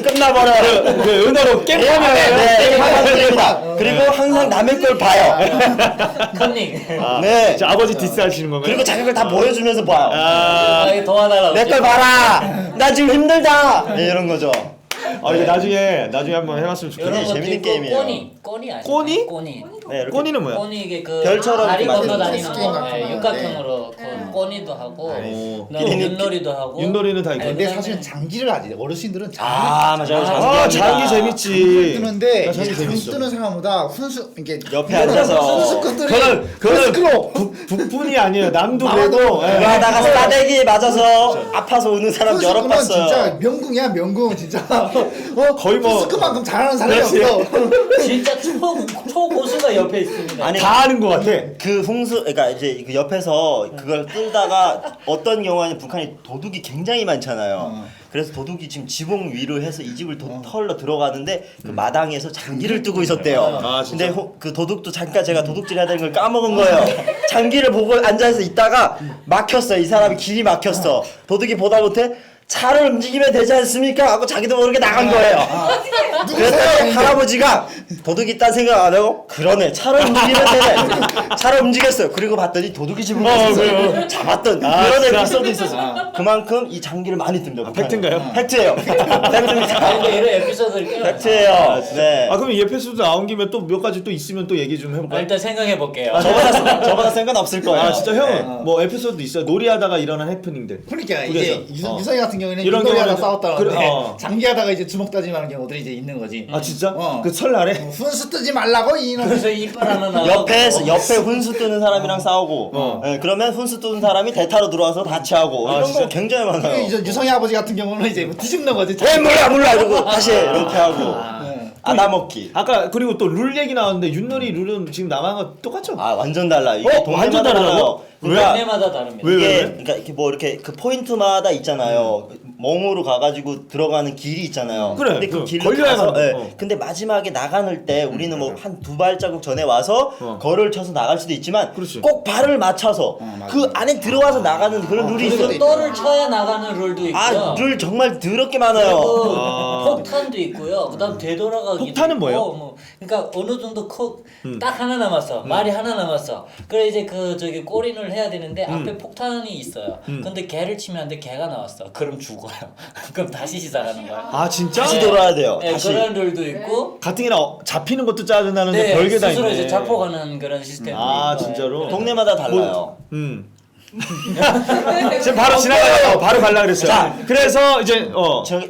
E: 끝나버려요.
A: 그 은어로 게임 하면
E: 네, 게임합니다. 그리고 항상 남의 걸 봐요.
C: 컨닝.
E: 네.
A: 자, 아버지 디스하시는 건가요?
E: 그리고 자기 걸 다 보여주면서 봐요.
C: 아, 도와달라고.
E: 내 걸 봐라. 나 지금 힘들다. 네, 이런 거죠.
A: 아 이거 나중에 한번 해봤으면 좋겠네.
C: 이런 것도
E: 재밌는
C: 있고
E: 게임이에요.
C: 꼬니 아시죠?
A: 꼬니?
C: 꼬니.
E: 네, 이렇게
A: 꼬니는 뭐야?
C: 꼬니 이게 그
E: 별처럼
C: 다리
E: 이렇게
C: 건너
E: 만드는
C: 다니는
D: 게임
C: 거
D: 같은
C: 네,
D: 거.
C: 육각형으로 그 꼬니도 하고
A: 오.
C: 그다음에 윷놀이도 하고
A: 윷놀이는 다 있고.
D: 근데
C: 그다음에
D: 사실은 장기를 하지. 어르신들은 장기
E: 아 맞아요.
A: 아
E: 장기
A: 장기 재밌지.
D: 뜨는데
A: 나 장기
D: 장
A: 재밌어.
D: 뜨는 사람보다 훈수 이게
E: 옆에 앉아서
D: 훈수꾼들이
A: 그거는 북분이 아니에요. 남도 그래도.
E: 그거 하다가 싸대기 맞아서 아파서 오는 사람 여러
D: 훈수꾼은
E: 봤어요.
D: 진짜 명궁이야 명궁 진짜.
A: 거의 뭐-
D: 훈수꾼만큼 잘하는 사람이
A: 그렇지.
D: 없어.
C: 진짜 초고수가 옆에 있습니다.
E: 아니
A: 다 아는 것 같아.
E: 그 홍수 그러니까 이제 그 옆에서 그걸 뜨다가 어떤 경우에는 북한이 도둑이 굉장히 많잖아요. 그래서 도둑이 지금 지붕 위로 해서 이 집을 털러 들어가는데 그 마당에서 장기를 뜨고 있었대요.
A: 아, 진짜?
E: 근데 그 도둑도 잠깐 제가 도둑질 해야 되는 걸 까먹은 거예요. 장기를 보고 앉아서 있다가 막혔어. 이 사람이 길이 막혔어. 도둑이 보다 못해 차를 움직이면 되지 않습니까? 하고 자기도 모르게 나간 거예요. 그래서 할아버지가 도둑이 있다는 생각 안 하고 그러네 차를 움직이면 되네 차를 움직였어요. 그리고 봤더니 도둑이 집을 있었어요. 잡았던 그런
A: 진짜?
E: 에피소드 있었어. 그만큼 이 장기를 많이 듭니다.
A: 팩트인가요?
E: 팩트예요. 팩트입니다.
C: 아니 근데 이런 에피소드를 꽤
E: 팩트예요. 네.
A: 아 그럼 이 에피소드 나온 김에 또 몇 가지 또 있으면 또 얘기 좀 해볼까요?
C: 일단 생각해 볼게요.
E: 저보다 센 건 없을 거예요.
A: 아 진짜 형은 뭐 에피소드 있어요? 놀이하다가 일어난 해프닝들.
D: 그러니까
A: 그래서,
D: 이제 유성이 같은 경우에는
A: 이런
D: 윷놀이하다
A: 경우는-
D: 싸웠다는데
A: 그래,
D: 장기하다가 이제 주먹 다짐하는 경우들이 이제 있는 거지.
A: 아 진짜?
D: 어.
A: 그 설날에?
D: 훈수 뜨지 말라고 이놈.
C: 그래서 이빨 하나 나고
E: 옆에 훈수 뜨는 사람이랑 싸우고 네, 그러면 훈수 뜨는 사람이 대타로 들어와서 다치하고
A: 아,
E: 이런
A: 진짜?
E: 거 굉장히 많아요.
D: 이제 유성이 아버지 같은 경우는 이제 뭐 뒤집는 거지.
E: 몰라 이러고 다시 이렇게 하고
D: 네.
E: 아다먹기.
A: 아까 그리고 또 룰 얘기 나왔는데 윷놀이 룰은 지금 남한과 똑같죠?
E: 아 완전 달라. 이게
A: 어?
E: 동네마다
A: 완전 다르다고?
E: 달라요. 그러니까
C: 동네마다 다릅니다.
A: 왜?
E: 이게 그러니까 이렇게 뭐 이렇게 그 포인트마다 있잖아요. 멍으로 가가지고 들어가는 길이 있잖아요.
A: 그래,
E: 근데 그
A: 그
E: 길을
A: 걸려야
E: 가서,
A: 가는
E: 예.
A: 거. 어.
E: 근데 마지막에 나가는 때 우리는 뭐 한 두 발자국 전에 와서 걸을 쳐서 나갈 수도 있지만
A: 그렇지.
E: 꼭 발을 맞춰서
D: 맞아.
E: 그 안에 들어와서 나가는 그런 룰이 있어요.
C: 그리고 또를 쳐야 나가는 룰도 있고요.
E: 아, 룰 정말 더럽게 많아요.
C: 그리고
A: 아.
C: 폭탄도 있고요. 그다음 되돌아가기.
A: 폭탄은 뭐예요?
C: 뭐, 그러니까 어느 정도 딱 하나 남았어. 말이 하나 남았어. 그래 이제 그 저기 꼬린을 해야 되는데 앞에 폭탄이 있어요. 근데 개를 치면 안 돼. 개가 나왔어. 그럼 죽어요. 그럼 다시 시작하는 거야.
A: 아 진짜?
E: 다시 돌아야 돼요.
C: 네,
E: 다시.
C: 그런 룰도 있고.
A: 가뜩이나 잡히는 것도 짜증나는데
C: 네,
A: 별게 다 있네.
C: 스스로 이제 자포가는 그런 시스템도
A: 아
C: 있고.
A: 진짜로?
E: 동네마다 달라요.
A: 지금 바로 지나가요. 바로 갈라 그랬어요.
E: 자,
A: 그래서 이제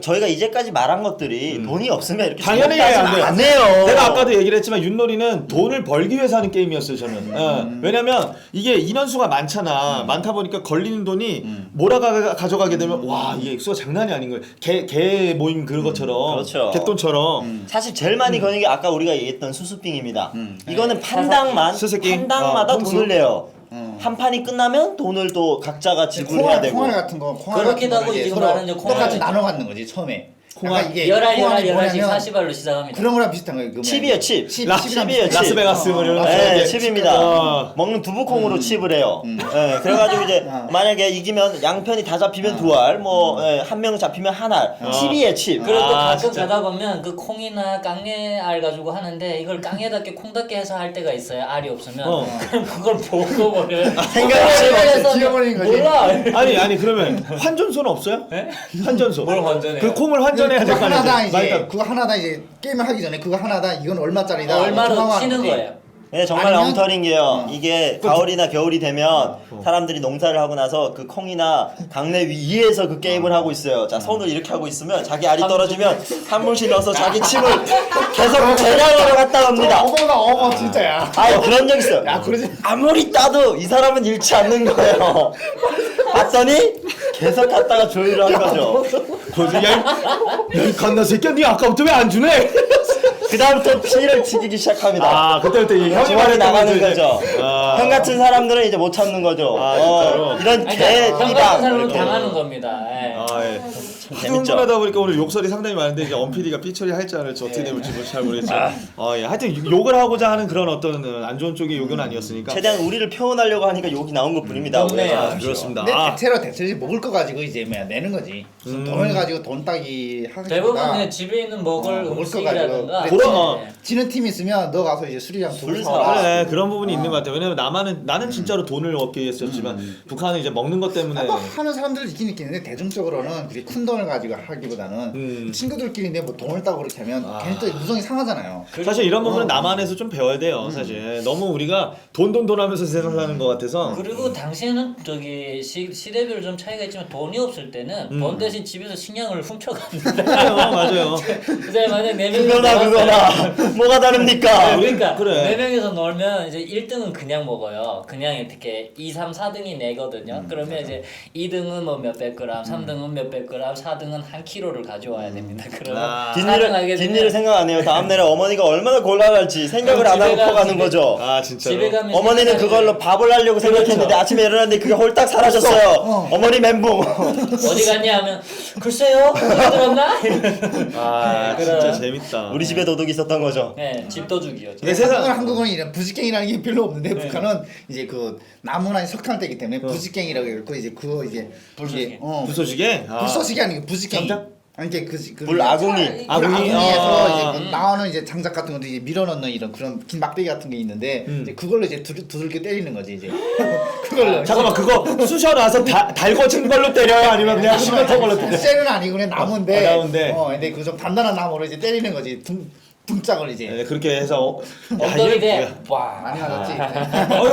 E: 저희가 이제까지 말한 것들이 돈이 없으면 이렇게
A: 당연히
E: 주먹다짐
A: 안 돼요.
E: 안 해요.
A: 내가 아까도 얘기를 했지만 윷놀이는 돈을 벌기 위해서 하는 게임이었어요 저는. 왜냐면 이게 인원수가 많잖아. 많다 보니까 걸리는 돈이 몰아가 가져가게 되면 와 이게 수가 장난이 아닌 거예요. 개 모임 그것처럼
E: 그렇죠.
A: 갯돈처럼.
E: 사실 제일 많이 거는 게 아까 우리가 얘기했던 수수빙입니다. 이거는 판당만
A: 수수께끼.
E: 판당마다
A: 홍수.
E: 돈을 내요. 한 판이 끝나면 돈을 또 각자가 지불해야 되고.
D: 콩알 같은 거 콩알
C: 그렇기도
D: 같은
C: 하고
D: 거를 이제
C: 지금
D: 서로
C: 말하는 이제 콩알
D: 똑같이
C: 같은
D: 나눠 갖는 거지 처음에. 약간 이게
C: 열알
D: 포함이
C: 11시
D: 뭐냐면
C: 40알로 시작합니다.
D: 그런 거랑 비슷한 거예요. 그
E: 칩이에요, 칩.
D: 칩이랑
E: 칩이에요, 칩.
A: 라스베가스 뭐 이런 거.
E: 네, 칩입니다.
A: 어.
E: 먹는 두부콩으로 칩을 해요. 네, 그래가지고 이제 만약에 이기면 양편이 다 잡히면 두 알, 뭐 한 명 잡히면 한 알. 칩이에요, 칩.
C: 그리고 또
A: 아,
C: 가끔
A: 진짜.
C: 가다 보면 그 콩이나 깡에알 가지고 하는데 이걸 깡에답게 콩답게 해서 할 때가 있어요. 알이 없으면 그럼 그걸 먹어버려요.
E: 생각해서
D: 지워버리는 거지.
C: 몰라.
A: 아니 그러면 환전소는 없어요? 환전소.
C: 뭘 환전해요?
A: 그 콩을 환전해야 될
D: 그거
A: 거 아니에요?
D: 하나당 이제
A: 말단.
D: 그거 하나당 이제 게임을 하기 전에 그거 하나당 이건 얼마짜리다.
C: 얼마로
D: 정하고
C: 치는
D: 하는데
C: 거예요.
E: 네, 정말
D: 아니면-
E: 엉터리인 게요. 이게 가을이나 겨울이 되면 사람들이 농사를 하고 나서 그 콩이나 강내 위에서 그 게임을 하고 있어요. 자, 손을 이렇게 하고 있으면 자기 알이 떨어지면 한 분씩 넣어서 자기 침을 계속 대량으로 갖다 놉니다.
D: 어머 진짜야.
E: 아, 그런 적 있어요.
D: 야, 그러지.
E: 아무리 따도 이 사람은 잃지 않는 거예요. 봤더니 계속 갖다가 조율을 한 거죠.
A: 거기 야 갓나 새끼야, 니 아까부터 왜 안 주네?
E: 그 다음부터 피를 튀기기 시작합니다.
A: 아 그때부터 이 형이
E: 조언이 나가는
A: 말했던
E: 거죠.
A: 아.
E: 형 같은 사람들은 이제 못 참는 거죠.
A: 아, 진짜로?
E: 이런
C: 아니,
E: 개
C: 형 같은
E: 띠방
C: 사람은
E: 이렇게.
C: 당하는 겁니다. 예.
A: 아 예.
E: 재밌죠?
A: 하다 보니까 오늘 욕설이 상당히 많은데 이제 엄PD가 삐처리 할지 안 할지 어떻게 될지 잘 모르겠지만 예. 하여튼 욕을 하고자 하는 그런 어떤 안 좋은 쪽의 욕은 아니었으니까
E: 최대한 우리를 표현하려고 하니까 욕이 나온 것 뿐입니다.
C: 좋네요.
E: 오해하지
A: 아,
E: 마십시오.
A: 그렇습니다.
D: 근데
A: 아.
D: 대체로 먹을 거 가지고 이제 뭐야 내는 거지. 돈을 가지고 돈 따기 하기보다
C: 대부분 그냥 집에 있는 먹을
D: 먹을 거
C: 음식이라든가
D: 가지고.
A: 그럼,
C: 예.
D: 지는 팀 있으면 너 가서 이제 술이랑
E: 술
D: 둘
E: 사라.
D: 사라.
A: 그래 그런 부분이 있는 것 같아요. 왜냐면 나는 진짜로 돈을 얻기 위해서였지만 북한은 이제 먹는 것 때문에
D: 뭐 하는 사람들도 있긴 있는데 대중적으로는 그렇게 큰 돈을 가지고 하기보다는 친구들끼리인데 뭐 돈을 따고 그렇게 하면 괜히 또 우정이 상하잖아요.
A: 사실 이런 부분은 남한에서 좀 배워야 돼요. 사실 너무 우리가 돈 하면서 세상 사는 것 같아서
C: 그리고 당시에는 저기 시대별 좀 차이가 있지만 돈이 없을 때는 돈 대신 집에서 식량을 훔쳐갑니다.
A: 맞아요.
C: 이제 만약 네 명이
E: 그거나 뭐가 다릅니까?
C: 그러니까
A: 그래.
C: 네 명이서 놀면 이제 1등은 그냥 먹어요. 그냥 이렇게 2, 3, 4등이 내거든요. 그러면 이제 2등은 뭐 몇백 그램, 3등은 몇백 그램, 4등은 한 킬로를 가져와야 됩니다. 그러면
A: 아.
E: 뒷일을 생각 안 해요. 다음 날에 어머니가 얼마나 곤란할지 생각을 안 하고 퍼가는 거죠.
A: 아 진짜로.
C: 집에 가면
E: 어머니는 그걸로 밥을 하려고 생각했는데 아침에 일어났는데 그게 홀딱 사라졌어요. 어머니 멘붕.
C: 어디 갔냐 하면 글쎄요 어디 들었나?
A: 아
C: 네,
A: 진짜
C: 그런-
A: 재밌다.
E: 우리 집에 도둑이 있었던 거죠.
C: 네, 집도둑이요.
A: 내 세상
D: 한국은 이런 부직갱이라는 게 별로 없는데 북한은 이제 그 나무나 석탄 때기 때문에 부직갱이라고 해갖고 이제 그거 이제
C: 불쏘시개.
A: 불쏘시개. 아.
D: 불쏘시개 아니고 부직갱이.
A: 장작?
D: 아니 이게 그
E: 불 아궁이.
D: 아궁이에서
A: 아.
D: 이제 뭐 나오는 이제 장작 같은 것도 이제 밀어넣는 이런 그런 긴 막대기 같은 게 있는데 이제 그걸로 이제 두들겨 때리는 거지 이제 그걸로.
A: 잠깐만 그거 쑤셔 놔서 달궈진 걸로 때려요? 아니면 그냥 시멘트 걸로 때려요?
D: 쇠는 아니고 그냥 나무인데.
A: 나무인데.
D: 근데 그 좀 단단한 나무로 이제 때리는 거지. 등짝을 이제.
A: 네, 그렇게 해서
C: 엉덩이 대.
A: 뭐야.
C: 와.
D: 많이 맞았지.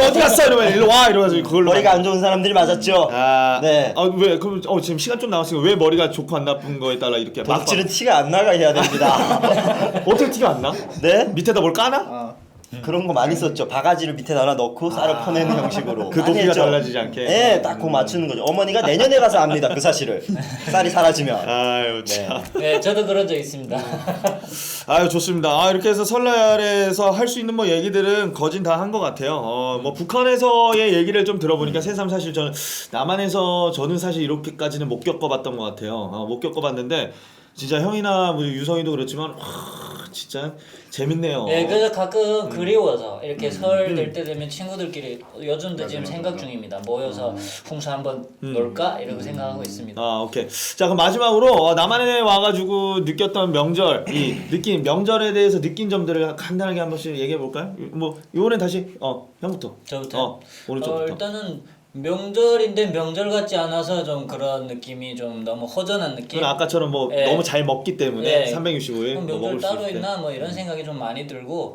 A: 어디 갔어? 이러면 일로 와 이러면서 그걸로
E: 머리가 안 좋은 사람들이 맞았죠.
A: 아,
E: 네.
A: 왜 그럼 지금 시간 좀 남았으니까 왜 머리가 좋고 안 나쁜 거에 따라 이렇게
E: 도둑질은 티가 안 나가 해야 됩니다.
A: 어떻게 티가 안 나?
E: 네?
A: 밑에다 뭘 까나?
E: 그런 거 많이 썼죠. 바가지를 밑에 하나 넣고 쌀을 퍼내는 형식으로.
A: 그
E: 많이
A: 높이가
E: 했죠.
A: 달라지지 않게.
E: 네, 딱 그거 맞추는 거죠. 어머니가 내년에 가서 압니다. 그 사실을. 쌀이 사라지면.
A: 아유 참.
C: 네, 저도 그런 적 있습니다.
A: 아유 좋습니다. 아 이렇게 해서 설날에서 할 수 있는 뭐 얘기들은 거진 다 한 것 같아요. 뭐 북한에서의 얘기를 좀 들어보니까 새삼 사실 저는 남한에서 저는 사실 이렇게까지는 못 겪어봤던 것 같아요. 못 겪어봤는데 진짜 형이나 뭐 유성이도 그렇지만 진짜 재밌네요.
C: 네, 그래서 가끔 그리워서 이렇게 설 될 때 되면 친구들끼리 요즘도 지금 생각 중입니다. 모여서 풍수 한번 놀까 이러고 생각하고 있습니다.
A: 아 오케이. 자 그럼 마지막으로 남한에 와가지고 느꼈던 명절 느낀 명절에 대해서 느낀 점들을 간단하게 한 번씩 얘기해 볼까요? 뭐 이번엔 다시 형부터.
C: 저부터.
A: 오른쪽부터.
C: 일단은 명절인데 명절 같지 않아서 좀 그런 느낌이 좀 너무 허전한 느낌.
A: 그건 아까처럼 뭐
C: 예.
A: 너무 잘 먹기 때문에
C: 예.
A: 365일
C: 그럼
A: 뭐
C: 명절
A: 먹을 수
C: 따로
A: 있을 때.
C: 있나 뭐 이런 생각이 좀 많이 들고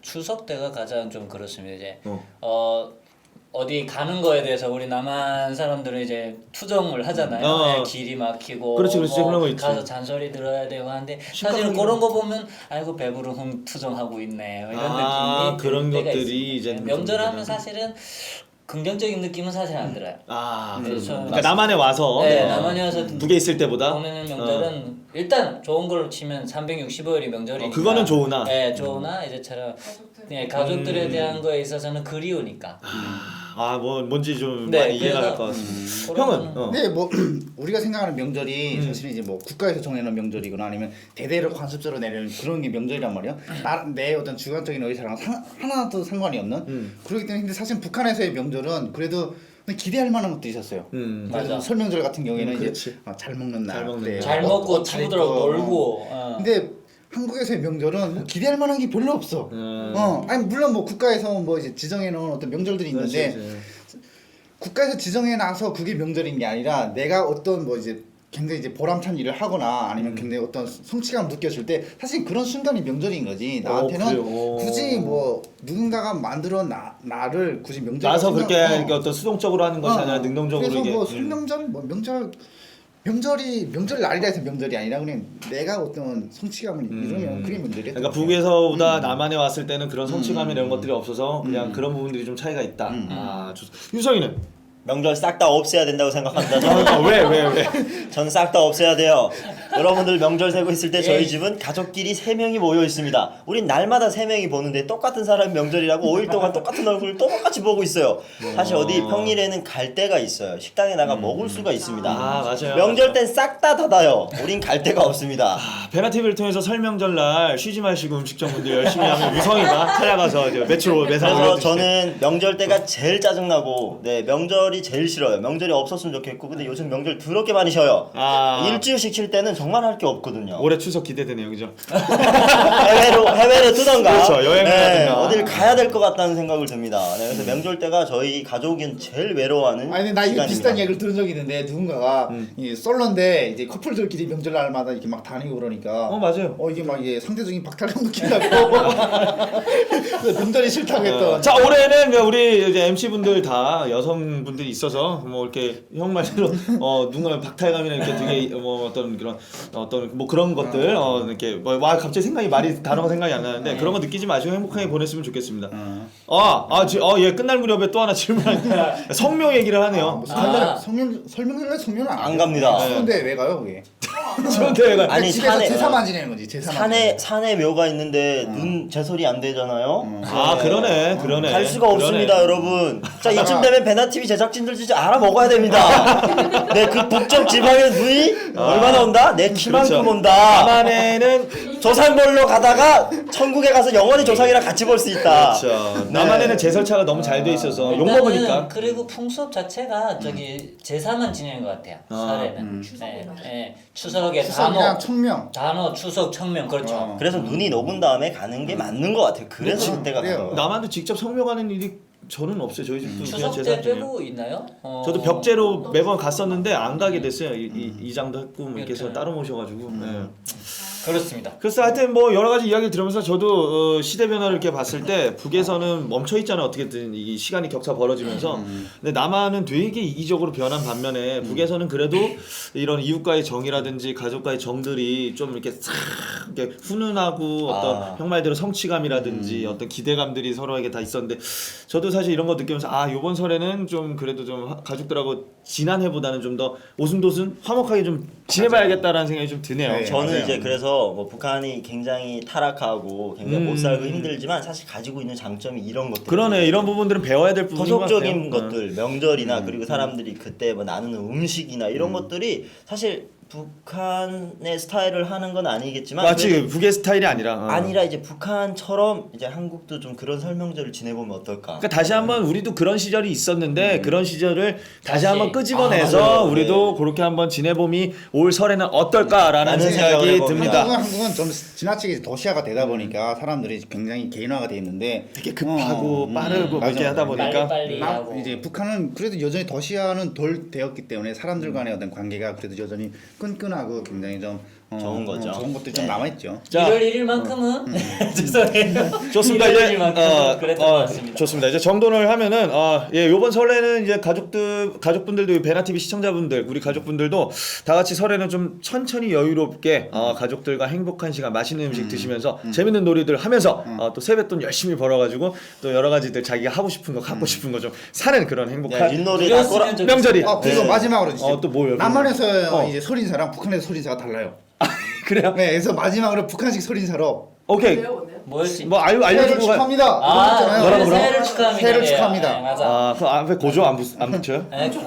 C: 추석 때가 가장 좀 그렇습니다. 이제 어디 가는 거에 대해서 우리 남한 사람들은 이제 투정을 하잖아요. 길이 막히고
A: 그렇지, 그런 거 있지.
C: 가서 잔소리 들어야 되고 하는데 사실은
A: 심각하게
C: 그런 거 보면 아이고 배부른 투정하고 있네 뭐 이런 느낌이
A: 그런
C: 들 때가
A: 것들이
C: 있습니다.
A: 이제
C: 명절하면 사실은 긍정적인 느낌은 사실 안 들어요.
A: 그렇죠.
C: 네,
A: 그러니까 남한에 와서
C: 네, 남한에 와서
A: 북에 있을 때보다
C: 보내는 명절은 일단 좋은 걸로 치면 365일이 명절이니까
A: 그거는 좋으나.
C: 네, 좋으나 이제처럼 가족들에 대한 거에 있어서는 그리우니까
A: 뭐 뭔지 좀
C: 네,
A: 많이 이해가
C: 그래서-
A: 갈 것 같습니다.
C: 그러면은-
A: 형은
D: 근데 뭐 우리가 생각하는 명절이 사실은 이제 뭐 국가에서 정해놓은 명절이거나 아니면 대대로 관습적으로 내려는 그런 게 명절이란 말이야. 내 어떤 주관적인 의사랑 하나도 상관이 없는. 그렇기 때문에 근데 사실 북한에서의 명절은 그래도 기대할 만한 것도 있었어요.
C: 맞아.
D: 설명절 같은 경우에는
A: 그렇지.
D: 이제 잘 먹는 날,
A: 잘 먹는
D: 네,
A: 날.
C: 잘
D: 뭐
C: 먹고
D: 잘
C: 친구들하고
D: 입고,
C: 놀고.
D: 근데 한국에서의 명절은 뭐 기대할 만한 게 별로 없어. 아니 물론 뭐 국가에서 뭐 이제 지정해 놓은 어떤 명절들이 있는데
A: 그렇지.
D: 국가에서 지정해 놔서 그게 명절인 게 아니라 내가 어떤 뭐 이제 굉장히 이제 보람찬 일을 하거나 아니면 굉장히 어떤 성취감을 느꼈을 때 사실 그런 순간이 명절인 거지. 나한테는
A: 그래요?
D: 굳이 뭐 누군가가 만들어 나를 굳이 명절
A: 나서 그렇게 이렇게 어떤 수동적으로 하는 것이 아니라 능동적으로
D: 그래서
A: 이게
D: 뭐 설명절 뭐 명절 날이라 해서 명절이 아니라 그냥 내가 어떤 성취감을 이루면 그게 명절이야.
A: 그러니까 북에서보다 남한에 왔을 때는 그런 성취감이나 이런 것들이 없어서 그냥 그런 부분들이 좀 차이가 있다. 유성이는
E: 명절 싹 다 없애야 된다고 생각합니다. 저는.
A: 왜?
E: 전 싹 다 없애야 돼요. 여러분들 명절 세고 있을 때 저희 집은 가족끼리 3명이 모여 있습니다. 우린 날마다 3명이 보는데 똑같은 사람 명절이라고 5일 동안 똑같은 얼굴을 똑같이 보고 있어요. 사실 어디 평일에는 갈 데가 있어요. 식당에 나가 먹을 수가 있습니다.
A: 맞아요.
E: 명절 땐 싹 다 닫아요. 우린 갈 데가 없습니다.
A: 베나TV를 통해서 설명절날 쉬지 마시고 음식점분들 열심히 하면 유성이가 찾아가서 이제 매출 매상
E: 그래서
A: 올려주세요.
E: 저는 명절 때가 제일 짜증나고 명절이 제일 싫어요. 명절이 없었으면 좋겠고 근데 요즘 명절 더럽게 많이 쉬어요. 일주일씩 쉴 때는 정말 할 게 없거든요.
A: 올해 추석 기대되네요, 그죠?
E: 해외로 뜨던가
A: 그렇죠, 여행을 가든가.
E: 어딜 가야 될 것 같다는 생각을 듭니다. 그래서 명절 때가 저희 가족은 제일 외로워하는
D: 아니 나 이거
E: 시간입니다.
D: 비슷한 얘기를 들은 적이 있는데 누군가가 이 솔로인데 이제 커플들끼리 명절날마다 이렇게 막 다니고 그러니까
A: 맞아요.
D: 이게 막 이게 상대적인 박탈감 느낀다고 명절이 싫다고 했던.
A: 자, 올해는 우리 이제 MC 분들 다 여성분들이 있어서 뭐 이렇게 형 말대로 누군가 박탈감이나 이렇게 되게 뭐 어떤 그런 것들 이렇게 와 갑자기 단어가 생각이 안 나는데 그런 거 느끼지 마시고 행복하게 보냈으면 좋겠습니다. 예 끝날 무렵에 또 하나 질문하니까 성묘 얘기를 하네요.
D: 설명을 성명은
E: 안 갑니다.
D: 그런데 왜 가요 그게?
A: 저한테
E: 아니,
D: 집에서
E: 산에-
D: 제사만 지내는 거지. 제사만.
E: 산에 묘가 있는데 눈 제설이 안 되잖아요.
A: 그러네.
E: 갈 수가
A: 그러네.
E: 없습니다, 여러분. 자, 이쯤 되면 베나TV 제작진들 진짜 알아 먹어야 됩니다. 그 북쪽 지방의 눈이 얼마나 온다? 내 키만큼
A: 그렇죠.
E: 온다.
A: 남한에는
E: 조상벌로 가다가 천국에 가서 영원히 조상이랑 같이 볼 수 있다.
A: 그렇죠. 남한에는 제설차가 너무 잘 돼 있어서 욕
C: 일단은
A: 먹으니까.
C: 그리고 풍습 자체가 저기 제사만 지내는 것 같아요. 설에는. 추석에
D: 추석이랑 청명.
C: 단어 추석 청명 그렇죠.
E: 그래서 눈이 녹은 다음에 가는 게 맞는 것 같아요. 그래서 그때가
D: 그래요.
E: 가는 거예요.
A: 남한도 직접 성묘 가는 일이 저는 없어요. 저희 집도 그냥
C: 추석
A: 제사
C: 때
A: 중이에요.
C: 빼고 있나요?
A: 저도 벽제로 매번 갔었는데 안 가게 됐어요. 이장도 했고 뭐 이렇게 해서 따로 모셔가지고. 네.
C: 그렇습니다.
A: 그래서 하여튼 뭐 여러 가지 이야기를 들으면서 저도 시대 변화를 이렇게 봤을 때 북에서는 멈춰 있잖아요. 어떻게든 이 시간이 격차 벌어지면서. 근데 남한은 되게 이기적으로 변한 반면에 북에서는 그래도 이런 이웃과의 정이라든지 가족과의 정들이 좀 이렇게 싹 이렇게 훈훈하고 어떤 형 말대로 성취감이라든지 어떤 기대감들이 서로에게 다 있었는데 저도 사실 이런 거 느끼면서 요번 설에는 좀 그래도 좀 가족들하고 지난해보다는 좀 더 오순도순 화목하게 좀 지내봐야겠다라는 생각이 좀 드네요.
D: 네.
E: 저는
D: 맞아요.
E: 이제 그래서 뭐 북한이 굉장히 타락하고 굉장히 못 살고 힘들지만 사실 가지고 있는 장점이 이런 것들.
A: 그러네, 이런 부분들은 배워야 될 부분인 것 같아요.
E: 토속적인 것들, 명절이나 그리고 사람들이 그때 뭐 나누는 음식이나 이런 것들이 사실 북한의 스타일을 하는 건 아니겠지만
A: 맞지, 북의 스타일이 아니라.
E: 아니라 이제 북한처럼 이제 한국도 좀 그런 설명절을 지내보면 어떨까?
A: 그러니까 다시 한번 우리도 그런 시절이 있었는데 그런 시절을 다시 한번 끄집어내서
E: 맞아요.
A: 우리도 그렇게 한번 지내봄이 올 설에는 어떨까라는
E: 라는
A: 생각이
E: 생각을 해봅니다.
A: 듭니다.
D: 한국은 좀 지나치게 도시화가 되다 보니까 사람들이 굉장히 개인화가 돼 있는데
A: 되게 급하고 빠르고
D: 맞아,
A: 이렇게 하다
D: 맞아.
A: 보니까
C: 빨리 하고.
D: 이제 북한은 그래도 여전히 도시화는 덜 되었기 때문에 사람들 간의 어떤 관계가 그래도 여전히 끈끈하고 굉장히 좀
E: 좋은 거죠.
D: 좋은 것들이 좀 남아 있죠.
A: 자,
C: 1월 1일만큼은 죄송해요.
A: 좋습니다.
C: 1월
A: 이제
C: 1일만큼은 그랬던 것 같습니다.
A: 좋습니다. 이제 정돈을 하면은 요번 설에는 이제 가족분들도 베나TV 시청자분들, 우리 가족분들도 다 같이 설에는 좀 천천히 여유롭게 가족들과 행복한 시간, 맛있는 음식 드시면서 재밌는 놀이들 하면서 또 세뱃돈 열심히 벌어가지고 또 여러 가지들 자기가 하고 싶은 거, 갖고 싶은 거 좀 사는 그런 행복한
E: 윷놀이
C: 누렸으면
E: 다
A: 명절이.
D: 그리고
E: 네.
D: 마지막으로 이제
A: 또 뭐예요?
D: 남한에서 이제 설인사랑 북한에서 설인사가 달라요.
A: 그래요?
D: 네, 그래서 마지막으로 북한식 설인사로
A: 오케이.
C: 뭐였지?
A: 뭐
D: 새해를
A: 알려주고 가.
D: 축하합니다.
C: 아,
D: 이거
A: 뭐라고,
D: 있잖아요.
A: 뭐라고?
C: 새해를 축하합니다.
D: 새해를
C: 예,
D: 축하합니다.
C: 예, 맞아.
A: 아, 그 앞에 고조 안 붙여요?
C: 예,
D: 아니,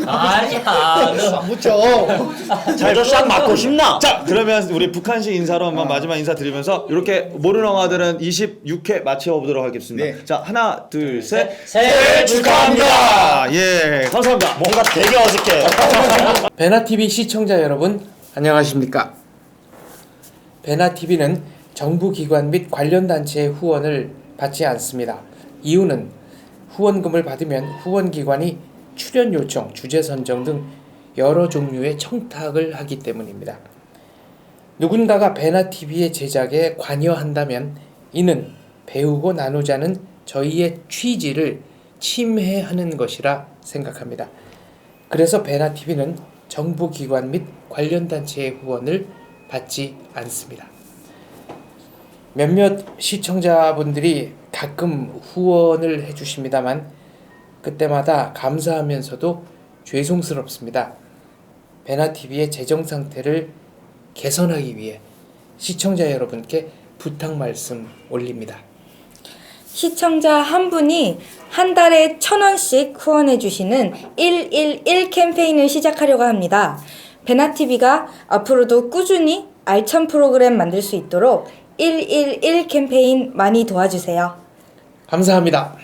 C: 아니야. 너
D: 안 붙여.
E: 저싹 맞고 싶나?
A: 자, 그러면 우리 북한식 인사로 한번 마지막 인사 드리면서 이렇게 모르는 영화들은 26회 마쳐보도록 하겠습니다.
D: 네.
A: 자, 하나, 둘, 셋.
C: 새해
A: 축하합니다. 예, 감사합니다.
E: 뭔가 되게 어색해.
G: 베나TV 시청자 여러분 안녕하십니까. 베나TV는 정부기관 및 관련 단체의 후원을 받지 않습니다. 이유는 후원금을 받으면 후원기관이 출연 요청, 주제 선정 등 여러 종류의 청탁을 하기 때문입니다. 누군가가 베나TV의 제작에 관여한다면 이는 배우고 나누자는 저희의 취지를 침해하는 것이라 생각합니다. 그래서 베나TV는 정부기관 및 관련 단체의 후원을 받지 않습니다. 몇몇 시청자분들이 가끔 후원을 해주십니다만 그때마다 감사하면서도 죄송스럽습니다. 베나TV의 재정 상태를 개선하기 위해 시청자 여러분께 부탁 말씀 올립니다.
B: 시청자 한 분이 한 달에 1,000원씩 후원해 주시는 111 캠페인을 시작하려고 합니다. 베나TV가 앞으로도 꾸준히 알찬 프로그램 만들 수 있도록 111 캠페인 많이 도와주세요.
G: 감사합니다.